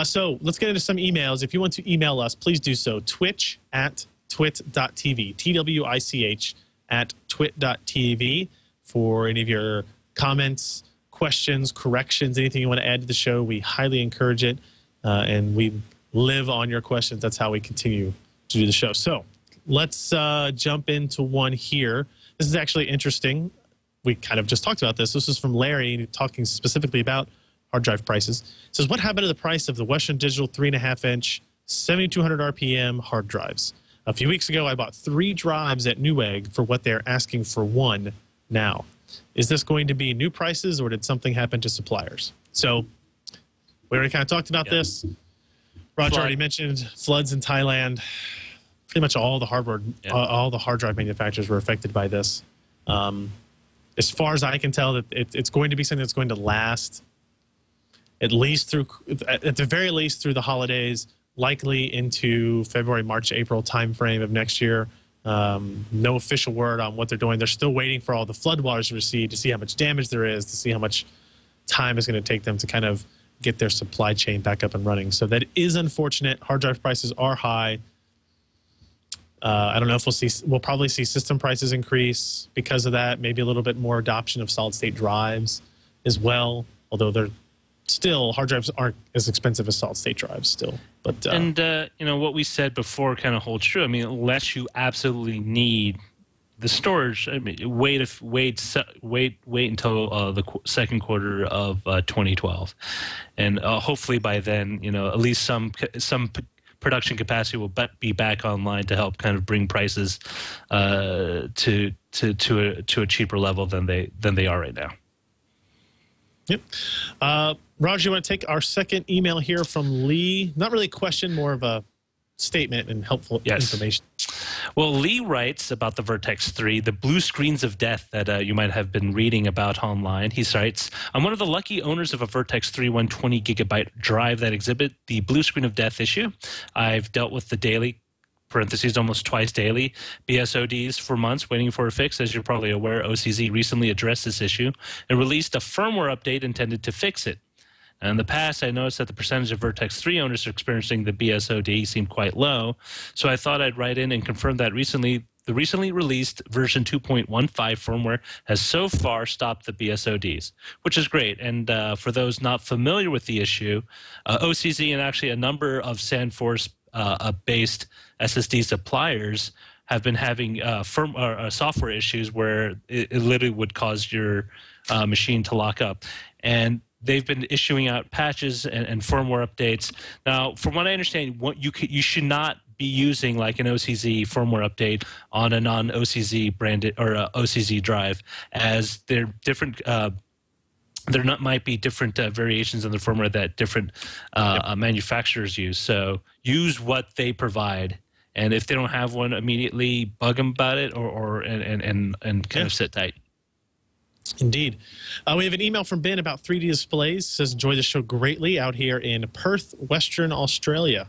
So let's get into some emails. If you want to email us, please do so. twitch@twit.tv, TWICH @twit.tv for any of your comments, questions, corrections, anything you want to add to the show. We highly encourage it, and we live on your questions. That's how we continue to do the show. So let's jump into one here. This is actually interesting. We kind of just talked about this. This is from Larry talking specifically about hard drive prices. It says, what happened to the price of the Western Digital 3.5-inch 7200 RPM hard drives? A few weeks ago, I bought 3 drives at Newegg for what they're asking for 1 now. Is this going to be new prices, or did something happen to suppliers? So we already kind of talked about this. Roger already mentioned floods in Thailand. Pretty much all the hardware, all the hard drive manufacturers were affected by this. As far as I can tell, that it's going to be something that's going to last at least through, at the very least, through the holidays, likely into February, March, April timeframe of next year. No official word on what they're doing. They're still waiting for all the floodwaters to recede to see how much damage there is, to see how much time it's going to take them to kind of get their supply chain back up and running. So that is unfortunate. Hard drive prices are high. I don't know if we'll probably see system prices increase because of that. Maybe a little bit more adoption of solid state drives as well. Although they're still, hard drives aren't as expensive as solid state drives still. But you know, what we said before kind of holds true. I mean, unless you absolutely need the storage, I mean, wait until the second quarter of 2012, and hopefully by then, you know, at least some production capacity will be back online to help kind of bring prices to a cheaper level than they are right now. Yep. Roger, you want to take our second email here from Lee? Not really a question, more of a statement and helpful information. Well, Lee writes about the Vertex 3, the blue screens of death that you might have been reading about online. He writes, I'm one of the lucky owners of a Vertex 3 120 gigabyte drive that exhibit the blue screen of death issue. I've dealt with the daily, parentheses, almost twice daily, BSODs for months waiting for a fix. As you're probably aware, OCZ recently addressed this issue and released a firmware update intended to fix it. And in the past, I noticed that the percentage of Vertex 3 owners experiencing the BSOD seemed quite low, so I thought I'd write in and confirm that the recently released version 2.15 firmware has so far stopped the BSODs, which is great. And for those not familiar with the issue, OCZ and actually a number of SandForce-based SSD suppliers have been having software issues where it literally would cause your machine to lock up. And they've been issuing out patches and firmware updates. Now, from what I understand, you should not be using like an OCZ firmware update on a non-OCZ branded or OCZ drive, as they're different. Might be different variations in the firmware that different manufacturers use. So use what they provide, and if they don't have one, immediately bug them about it, and kind of sit tight. Indeed. We have an email from Ben about 3D displays. It says, enjoy the show greatly out here in Perth, Western Australia.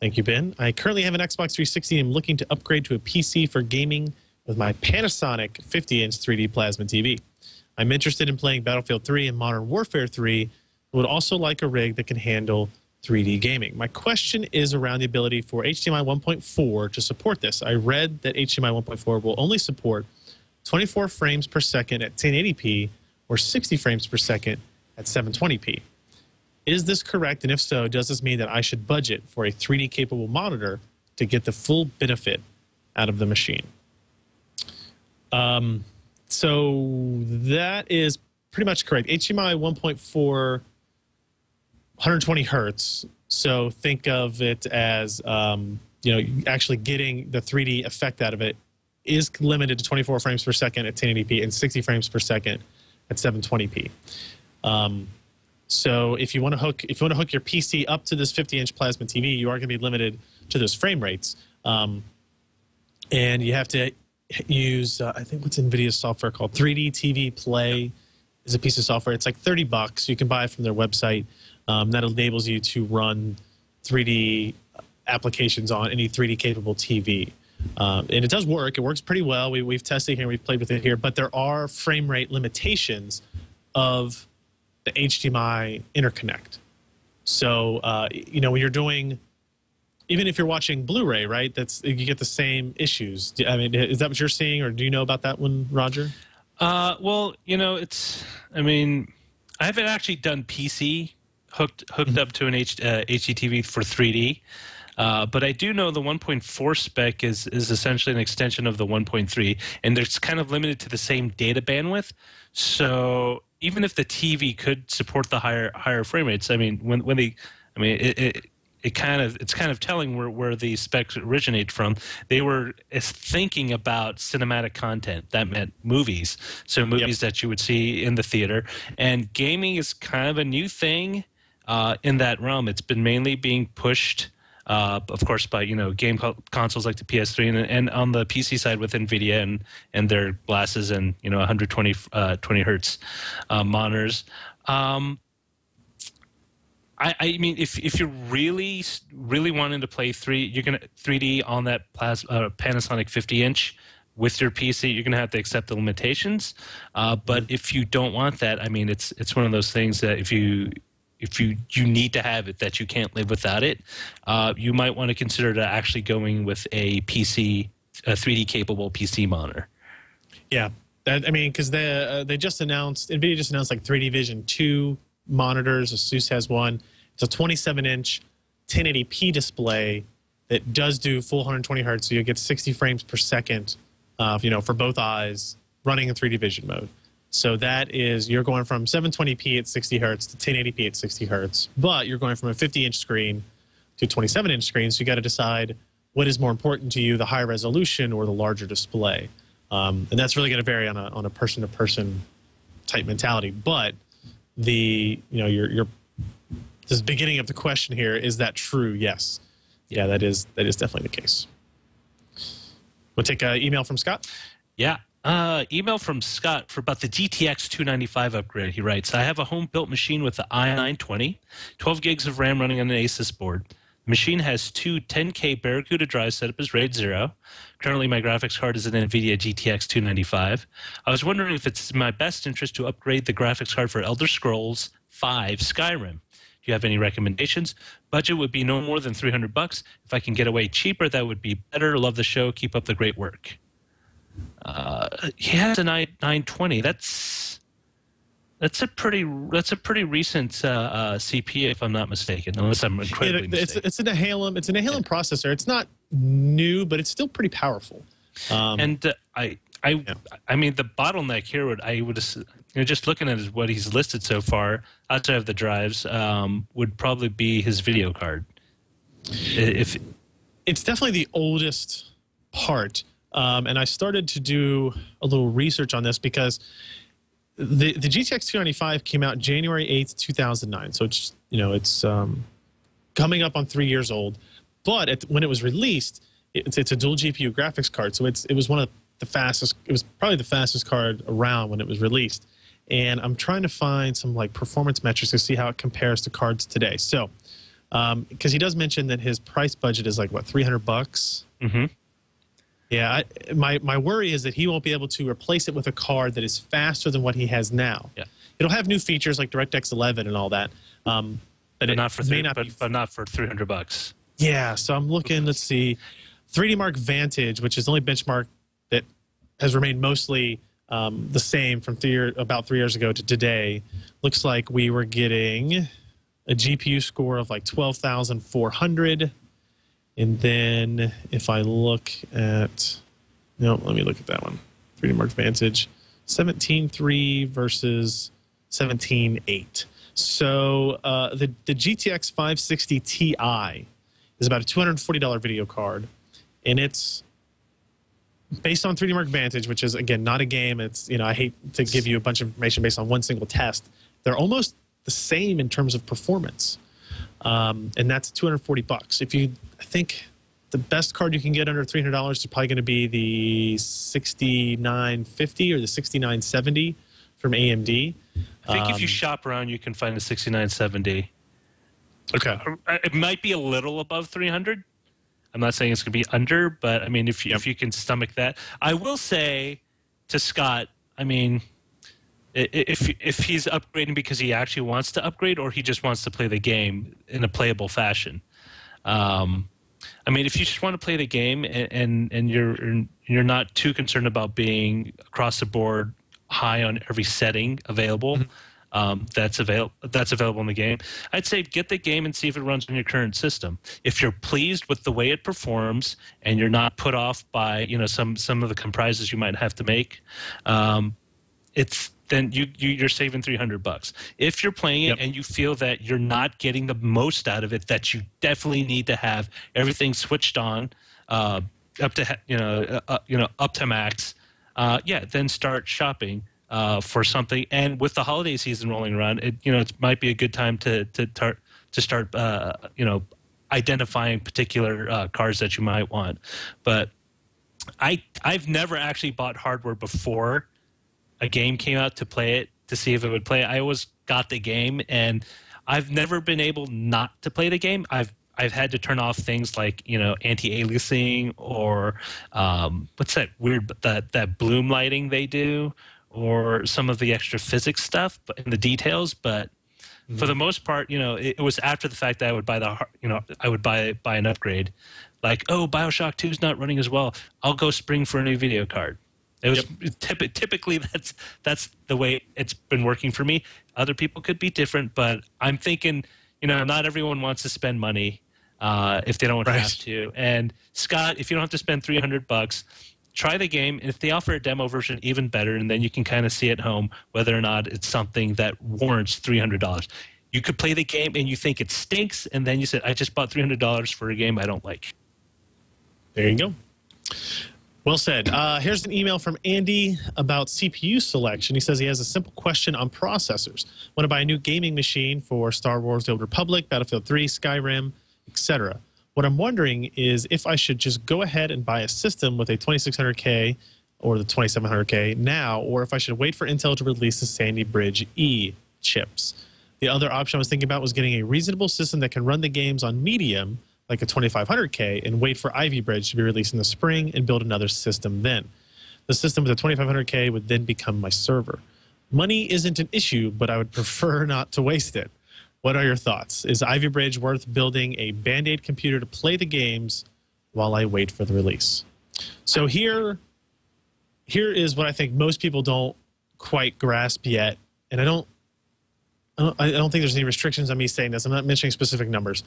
Thank you, Ben. I currently have an Xbox 360 and I'm looking to upgrade to a PC for gaming with my Panasonic 50-inch 3D plasma TV. I'm interested in playing Battlefield 3 and Modern Warfare 3, but would also like a rig that can handle 3D gaming. My question is around the ability for HDMI 1.4 to support this. I read that HDMI 1.4 will only support 24 frames per second at 1080p or 60 frames per second at 720p. Is this correct? And if so, does this mean that I should budget for a 3D capable monitor to get the full benefit out of the machine? So that is pretty much correct. HDMI 1.4, 120 hertz. So think of it as, actually getting the 3D effect out of it is limited to 24 frames per second at 1080p and 60 frames per second at 720p. So if you want to hook your PC up to this 50-inch plasma TV, you are going to be limited to those frame rates, and you have to use I think what's NVIDIA's software called 3D TV Play is a piece of software. It's like $30. You can buy it from their website. That enables you to run 3D applications on any 3D capable TV. And it does work. It works pretty well. We've tested it here. We've played with it here. But there are frame rate limitations of the HDMI interconnect. So, when you're doing, even if you're watching Blu-ray, right, you get the same issues. I mean, is that what you're seeing, or do you know about that one, Roger? Well, I haven't actually done PC hooked up to an HDTV for 3D. But I do know the 1.4 spec is essentially an extension of the 1.3, and it's kind of limited to the same data bandwidth. So even if the TV could support the higher frame rates, it's kind of telling where the specs originate from. They were thinking about cinematic content. That meant movies, so movies that you would see in the theater. And gaming is kind of a new thing in that realm. It's been mainly being pushed, of course, by game consoles like the PS3 and on the PC side with NVIDIA and their glasses and 120 20 hertz monitors. I mean, if you're really wanting to play 3D on that Panasonic 50-inch with your PC, you're going to have to accept the limitations. But if you don't want that, I mean, it's one of those things that if you need to have it, that you can't live without it, you might want to consider actually going with a 3D capable PC monitor. Yeah, because they just announced, NVIDIA just announced like 3D Vision 2 monitors. Asus has one. It's a 27-inch 1080p display that does do full 120 hertz, so you'll get 60 frames per second, for both eyes, running in 3D Vision mode. So that is, you're going from 720p at 60 hertz to 1080p at 60 hertz, but you're going from a 50-inch screen to a 27-inch screen, so you got to decide what is more important to you, the high resolution or the larger display. And that's really going to vary on a person-to-person type mentality. But this beginning of the question here, is that true? Yes. Yeah, that is definitely the case. We'll take an email from Scott. Yeah. Email from Scott for about the GTX 295 upgrade. He writes, I have a home-built machine with the i920, 12 gigs of RAM running on an Asus board. The machine has two 10K Barracuda drives set up as RAID 0. Currently, my graphics card is an NVIDIA GTX 295. I was wondering if it's in my best interest to upgrade the graphics card for Elder Scrolls V Skyrim. Do you have any recommendations? Budget would be no more than $300. If I can get away cheaper, that would be better. Love the show. Keep up the great work. He has a 920. That's a pretty recent CPU, if I'm not mistaken, unless I'm incredibly mistaken. It's an Nehalem processor. It's not new, but it's still pretty powerful. I mean, the bottleneck here just looking at what he's listed so far outside of the drives would probably be his video card. It's definitely the oldest part. And I started to do a little research on this because the GTX 295 came out January 8th, 2009. So it's coming up on 3 years old. But when it was released, it's a dual GPU graphics card. So it was one of the fastest. It was probably the fastest card around when it was released. And I'm trying to find some performance metrics to see how it compares to cards today. So because he does mention that his price budget is $300. Mm-hmm. Yeah, my worry is that he won't be able to replace it with a card that is faster than what he has now. Yeah. It'll have new features like DirectX 11 and all that, but it not for may not be. but not for $300. Yeah, so I'm looking. Let's see, 3D Mark Vantage, which is the only benchmark that has remained mostly the same from about 3 years ago to today. Looks like we were getting a GPU score of like 12,400. And then if I look at, no, let me look at that one. 3D Mark Vantage, 17.3 versus 17.8. So the GTX 560 Ti is about a $240 video card, and it's based on 3D Mark Vantage, which is, again, not a game. It's, I hate to give you a bunch of information based on one single test. They're almost the same in terms of performance. And that's $240. I think the best card you can get under $300 is probably going to be the 6950 or the 6970 from AMD. I think if you shop around, you can find a 6970. Okay. It might be a little above 300. I'm not saying it's going to be under, but I mean, if you can stomach that, I will say to Scott, I mean, if he's upgrading because he actually wants to upgrade or he just wants to play the game in a playable fashion. I mean, if you just want to play the game and you're not too concerned about being across the board high on every setting available, that's available in the game, I'd say get the game and see if it runs on your current system. If you're pleased with the way it performs and you're not put off by some of the comprises you might have to make, then you're saving $300. If you're playing it and you feel that you're not getting the most out of it, that you definitely need to have everything switched on up to max, then start shopping for something. And with the holiday season rolling around, it might be a good time to start identifying particular cards that you might want. But I've never actually bought hardware before a game came out to play it, to see if it would play. I always got the game, and I've never been able not to play the game. I've had to turn off things like anti-aliasing or what's that weird that bloom lighting they do, or some of the extra physics stuff, but in the details. But for the most part, it was after the fact that I would buy I would buy an upgrade, like, oh, BioShock 2 is not running as well. I'll go spring for a new video card. It was typically that's the way it's been working for me. Other people could be different, but I'm thinking, not everyone wants to spend money if they don't have to. And Scott, if you don't have to spend $300, try the game. And if they offer a demo version, even better. And then you can kind of see at home whether or not it's something that warrants $300. You could play the game and you think it stinks, and then you said, I just bought $300 for a game I don't like. There you go. Well said. Here's an email from Andy about CPU selection. He says he has a simple question on processors. Want to buy a new gaming machine for Star Wars: The Old Republic, Battlefield 3, Skyrim, etc. What I'm wondering is if I should just go ahead and buy a system with a 2600K or the 2700K now, or if I should wait for Intel to release the Sandy Bridge E chips. The other option I was thinking about was getting a reasonable system that can run the games on medium, like a 2500K, and wait for Ivy Bridge to be released in the spring and build another system then. The system with a 2500K would then become my server. Money isn't an issue, but I would prefer not to waste it. What are your thoughts? Is Ivy Bridge worth building a Band-Aid computer to play the games while I wait for the release? So here is what I think most people don't quite grasp yet, and I don't think there's any restrictions on me saying this. I'm not mentioning specific numbers.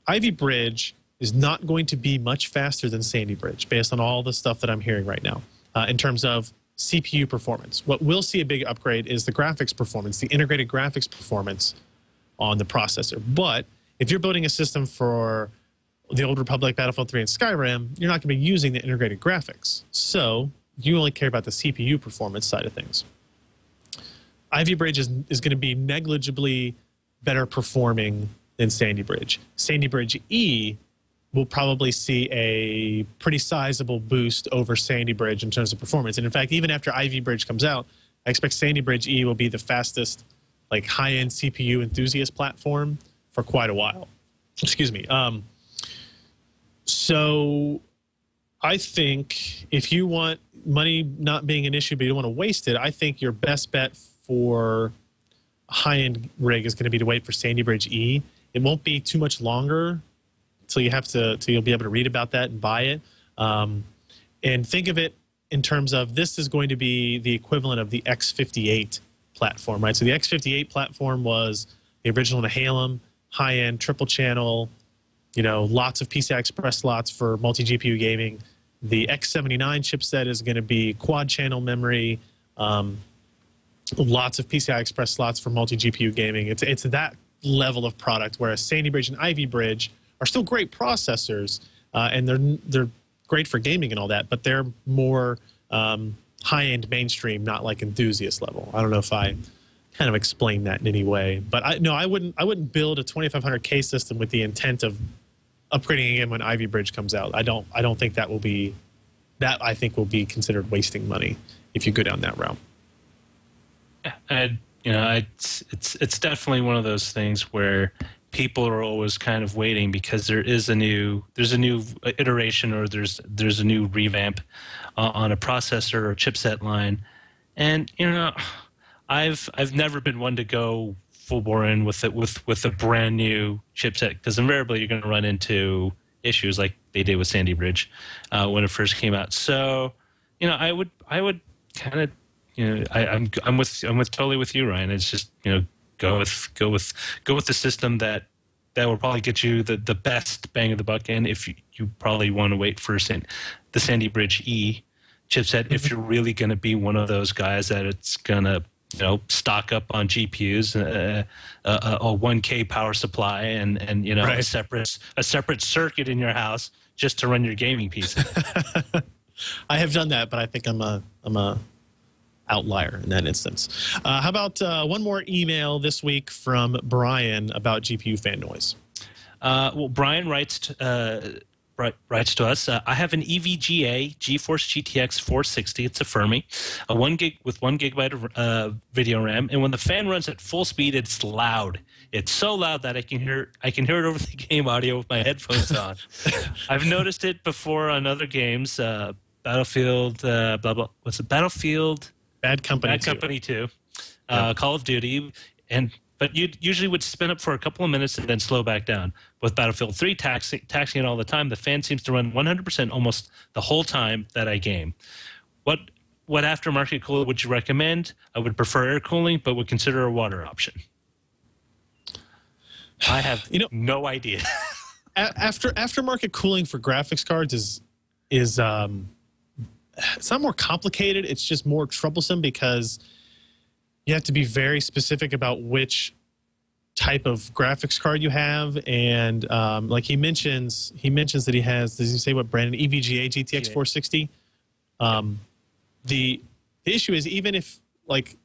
Ivy Bridge is not going to be much faster than Sandy Bridge based on all the stuff that I'm hearing right now in terms of CPU performance. What will see a big upgrade is the graphics performance, the integrated graphics performance on the processor. But if you're building a system for the Old Republic, Battlefield 3, and Skyrim, you're not going to be using the integrated graphics. So you only care about the CPU performance side of things. Ivy Bridge is going to be negligibly better performing than Sandy Bridge. Sandy Bridge E will probably see a pretty sizable boost over Sandy Bridge in terms of performance. And in fact, even after Ivy Bridge comes out, I expect Sandy Bridge E will be the fastest, like, high-end CPU enthusiast platform for quite a while. Excuse me. So I think if you want money not being an issue, but you don't want to waste it, I think your best bet for a high-end rig is going to be to wait for Sandy Bridge E. It won't be too much longer till you'll be able to read about that and buy it. And think of it in terms of this is going to be the equivalent of the X58 platform, right? So the X58 platform was the original Nehalem, high-end, triple channel, lots of PCI Express slots for multi-GPU gaming. The X79 chipset is going to be quad-channel memory, lots of PCI Express slots for multi-GPU gaming. It's that level of product, whereas Sandy Bridge and Ivy Bridge are still great processors, and they're great for gaming and all that, but they're more high-end mainstream, not like enthusiast level. I don't know if I kind of explained that in any way, but I wouldn't build a 2500K system with the intent of upgrading again when Ivy Bridge comes out. I don't think that will be considered wasting money if you go down that route. It's definitely one of those things where people are always kind of waiting because there's a new iteration, or there's a new revamp on a processor or chipset line, and I've never been one to go full bore in with a brand new chipset, because invariably you're going to run into issues like they did with Sandy Bridge when it first came out. So I would kind of I'm totally with you, Ryan. It's just go with the system that will probably get you the best bang of the buck. And if you probably want to wait for the Sandy Bridge E chipset, if you're really going to be one of those guys that it's going to stock up on GPUs, a 1K power supply, and right, a separate circuit in your house just to run your gaming PC. I have done that, but I think I'm a outlier in that instance. How about one more email this week from Brian about GPU fan noise? Well, Brian writes to us. I have an EVGA GeForce GTX 460. It's a Fermi, a 1 gigabyte of video RAM, and when the fan runs at full speed, it's loud. It's so loud that I can hear it over the game audio with my headphones on. I've noticed it before on other games. Battlefield, blah blah. What's it? Battlefield. Bad Company 2. Call of Duty, but you usually would spin up for a couple of minutes and then slow back down. With Battlefield 3 taxing it all the time, the fan seems to run 100% almost the whole time that I game. What aftermarket cooler would you recommend? I would prefer air cooling, but would consider a water option. I have no idea. Aftermarket cooling for graphics cards is it's not more complicated. It's just more troublesome because you have to be very specific about which type of graphics card you have. And like he mentions that he has, does he say what brand? An EVGA GTX 460? The issue is, even if like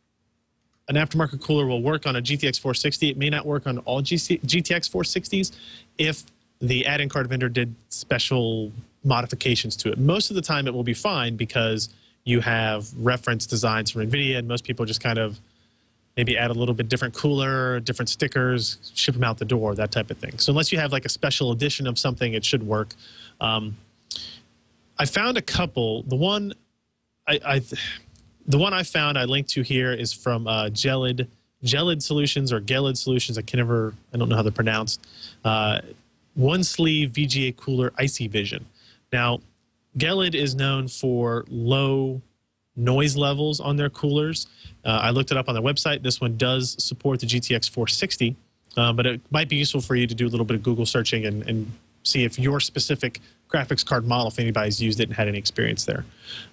an aftermarket cooler will work on a GTX 460, it may not work on all GTX 460s if the add-in card vendor did special modifications to it. Most of the time it will be fine because you have reference designs from NVIDIA, and most people just kind of maybe add a little bit different cooler, different stickers, ship them out the door, that type of thing. So unless you have like a special edition of something, it should work. I found a couple. The one I found, I linked to here, is from Gelid Solutions, or Gelid Solutions. I don't know how they're pronounced. One sleeve VGA cooler, Icy Vision. Now, Gelid is known for low noise levels on their coolers. I looked it up on their website. This one does support the GTX 460, but it might be useful for you to do a little bit of Google searching and see if your specific graphics card model, if anybody's used it and had any experience there.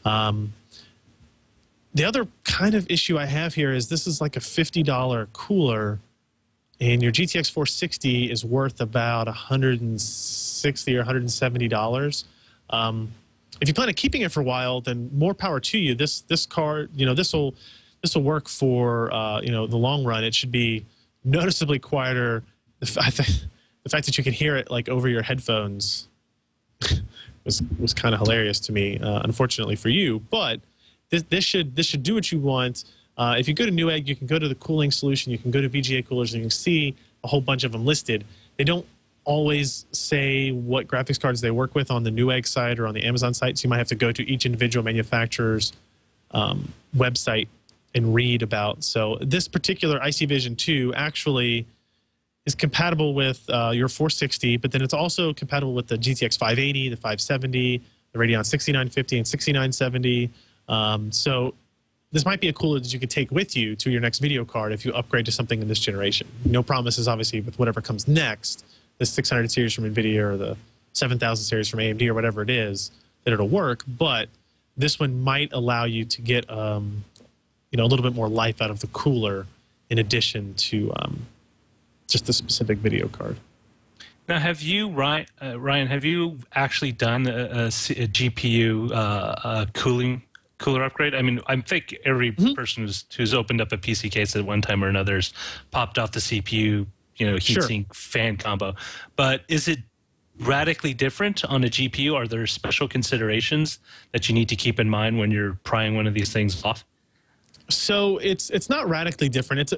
The other kind of issue I have here is this is like a $50 cooler, and your GTX 460 is worth about $160 or $170. If you plan on keeping it for a while, then more power to you. This card, this will work for the long run. It should be noticeably quieter. The fact that you can hear it like over your headphones was kind of hilarious to me. Unfortunately for you, but this should do what you want. If you go to Newegg, you can go to the cooling solution. You can go to VGA coolers, and you can see a whole bunch of them listed. They don't always say what graphics cards they work with on the Newegg site or on the Amazon site. So you might have to go to each individual manufacturer's website and read about. So this particular IC Vision 2 actually is compatible with your 460, but then it's also compatible with the GTX 580, the 570, the Radeon 6950 and 6970. So this might be a cooler that you could take with you to your next video card if you upgrade to something in this generation. No promises, obviously, with whatever comes next, the 600 series from NVIDIA or the 7000 series from AMD or whatever it is, that it'll work. But this one might allow you to get a little bit more life out of the cooler in addition to just the specific video card. Now, have you, Ryan, have you actually done a GPU cooler upgrade? I mean, I think every person who's opened up a PC case at one time or another has popped off the CPU, heatsink fan combo. But is it radically different on a GPU? Are there special considerations that you need to keep in mind when you're prying one of these things off? So it's not radically different.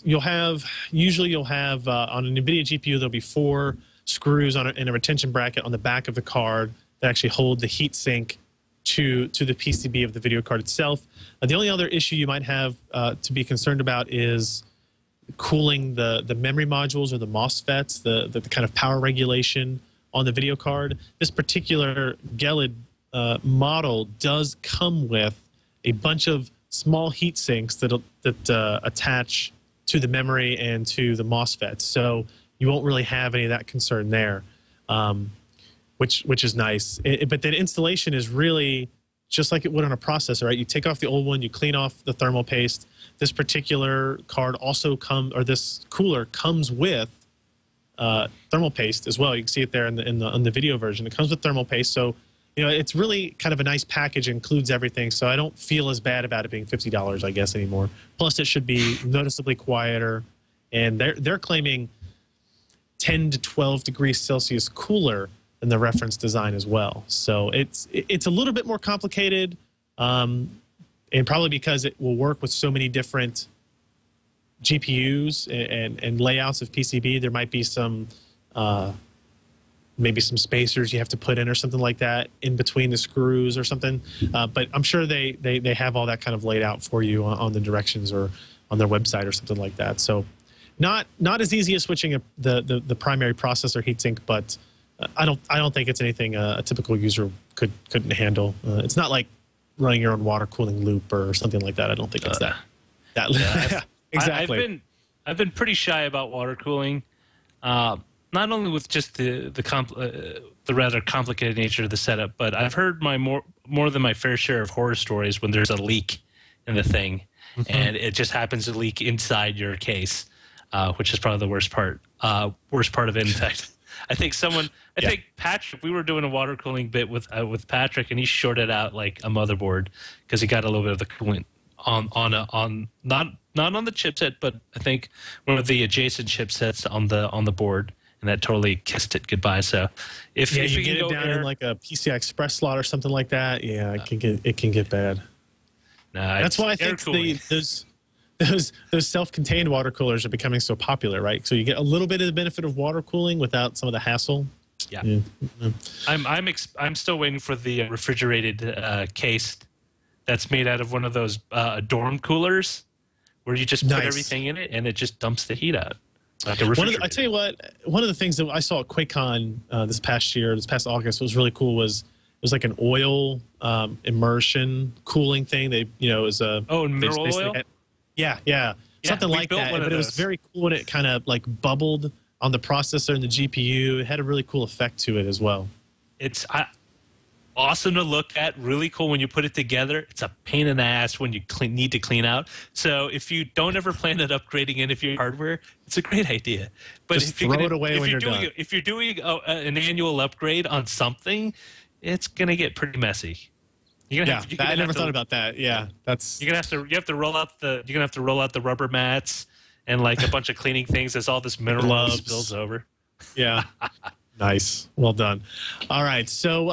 You'll have on an NVIDIA GPU there'll be 4 screws in a retention bracket on the back of the card that actually hold the heat sink to the PCB of the video card itself. The only other issue you might have to be concerned about is cooling the memory modules or the MOSFETs, the kind of power regulation on the video card. This particular Gelid model does come with a bunch of small heat sinks that attach to the memory and to the MOSFETs. So you won't really have any of that concern there, which is nice. But then installation is really just like it would on a processor, right? You take off the old one, you clean off the thermal paste. This particular card also this cooler comes with thermal paste as well. You can see it there in the video version. It comes with thermal paste, so it's really kind of a nice package, includes everything. So I don't feel as bad about it being $50, I guess, anymore. Plus, it should be noticeably quieter, and they're claiming 10 to 12 degrees Celsius cooler than the reference design as well. So it's a little bit more complicated, and probably because it will work with so many different GPUs and layouts of PCB. There might be some maybe some spacers you have to put in or something like that in between the screws or something. But I'm sure they have all that kind of laid out for you on the directions or on their website or something like that. So not as easy as switching the primary processor heatsink, but I don't think it's anything a typical user couldn't handle. It's not like running your own water cooling loop or something like that. I don't think it's that. Yeah, exactly. I've been pretty shy about water cooling. Not only with just the rather complicated nature of the setup, but I've heard more than my fair share of horror stories when there's a leak in the thing, and it just happens to leak inside your case, which is probably the worst part. Worst part of it, in fact. I think Patrick. We were doing a water cooling bit with Patrick, and he shorted out like a motherboard because he got a little bit of the coolant on not on the chipset, but I think one of the adjacent chipsets on the board. And that totally kissed it goodbye. So if you get it down in like a PCI Express slot or something like that, it can get bad. That's why I think those self-contained water coolers are becoming so popular, right? So you get a little bit of the benefit of water cooling without some of the hassle. Yeah. I'm still waiting for the refrigerated case that's made out of one of those dorm coolers where you just put everything in it and it just dumps the heat out. Like I tell you what, one of the things that I saw at QuakeCon this past August, was really cool was it was like an oil immersion cooling thing. They is a mineral oil. Something like that. But it was very cool, and it kind of like bubbled on the processor and the GPU. It had a really cool effect to it as well. It's awesome to look at, really cool when you put it together. It's a pain in the ass when you need to clean out. So if you don't ever plan on upgrading any of your hardware, it's a great idea. But just throw it away when you're done. If you're doing an annual upgrade on something, it's gonna get pretty messy. I never thought about that. Yeah, you have to roll out the rubber mats and like a bunch of cleaning things as all this mineral oil spills over. Yeah. Nice. Well done. All right. So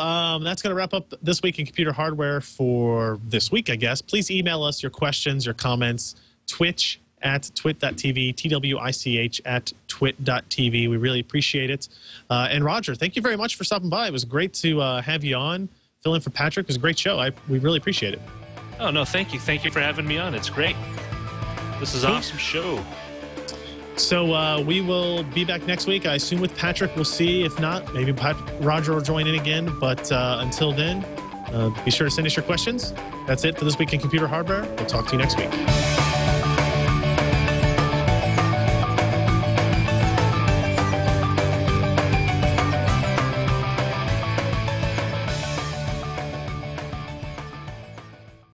that's going to wrap up This Week in Computer Hardware for this week, I guess. Please email us your questions, your comments, twich@twit.tv, TWICH @ twit.tv. We really appreciate it. And Roger, thank you very much for stopping by. It was great to have you on. Fill in for Patrick. It was a great show. We really appreciate it. Oh, no, thank you. Thank you for having me on. It's great. This is an awesome show. So we will be back next week. I assume with Patrick. We'll see. If not, maybe Roger will join in again. But until then, be sure to send us your questions. That's it for This Week in Computer Hardware. We'll talk to you next week.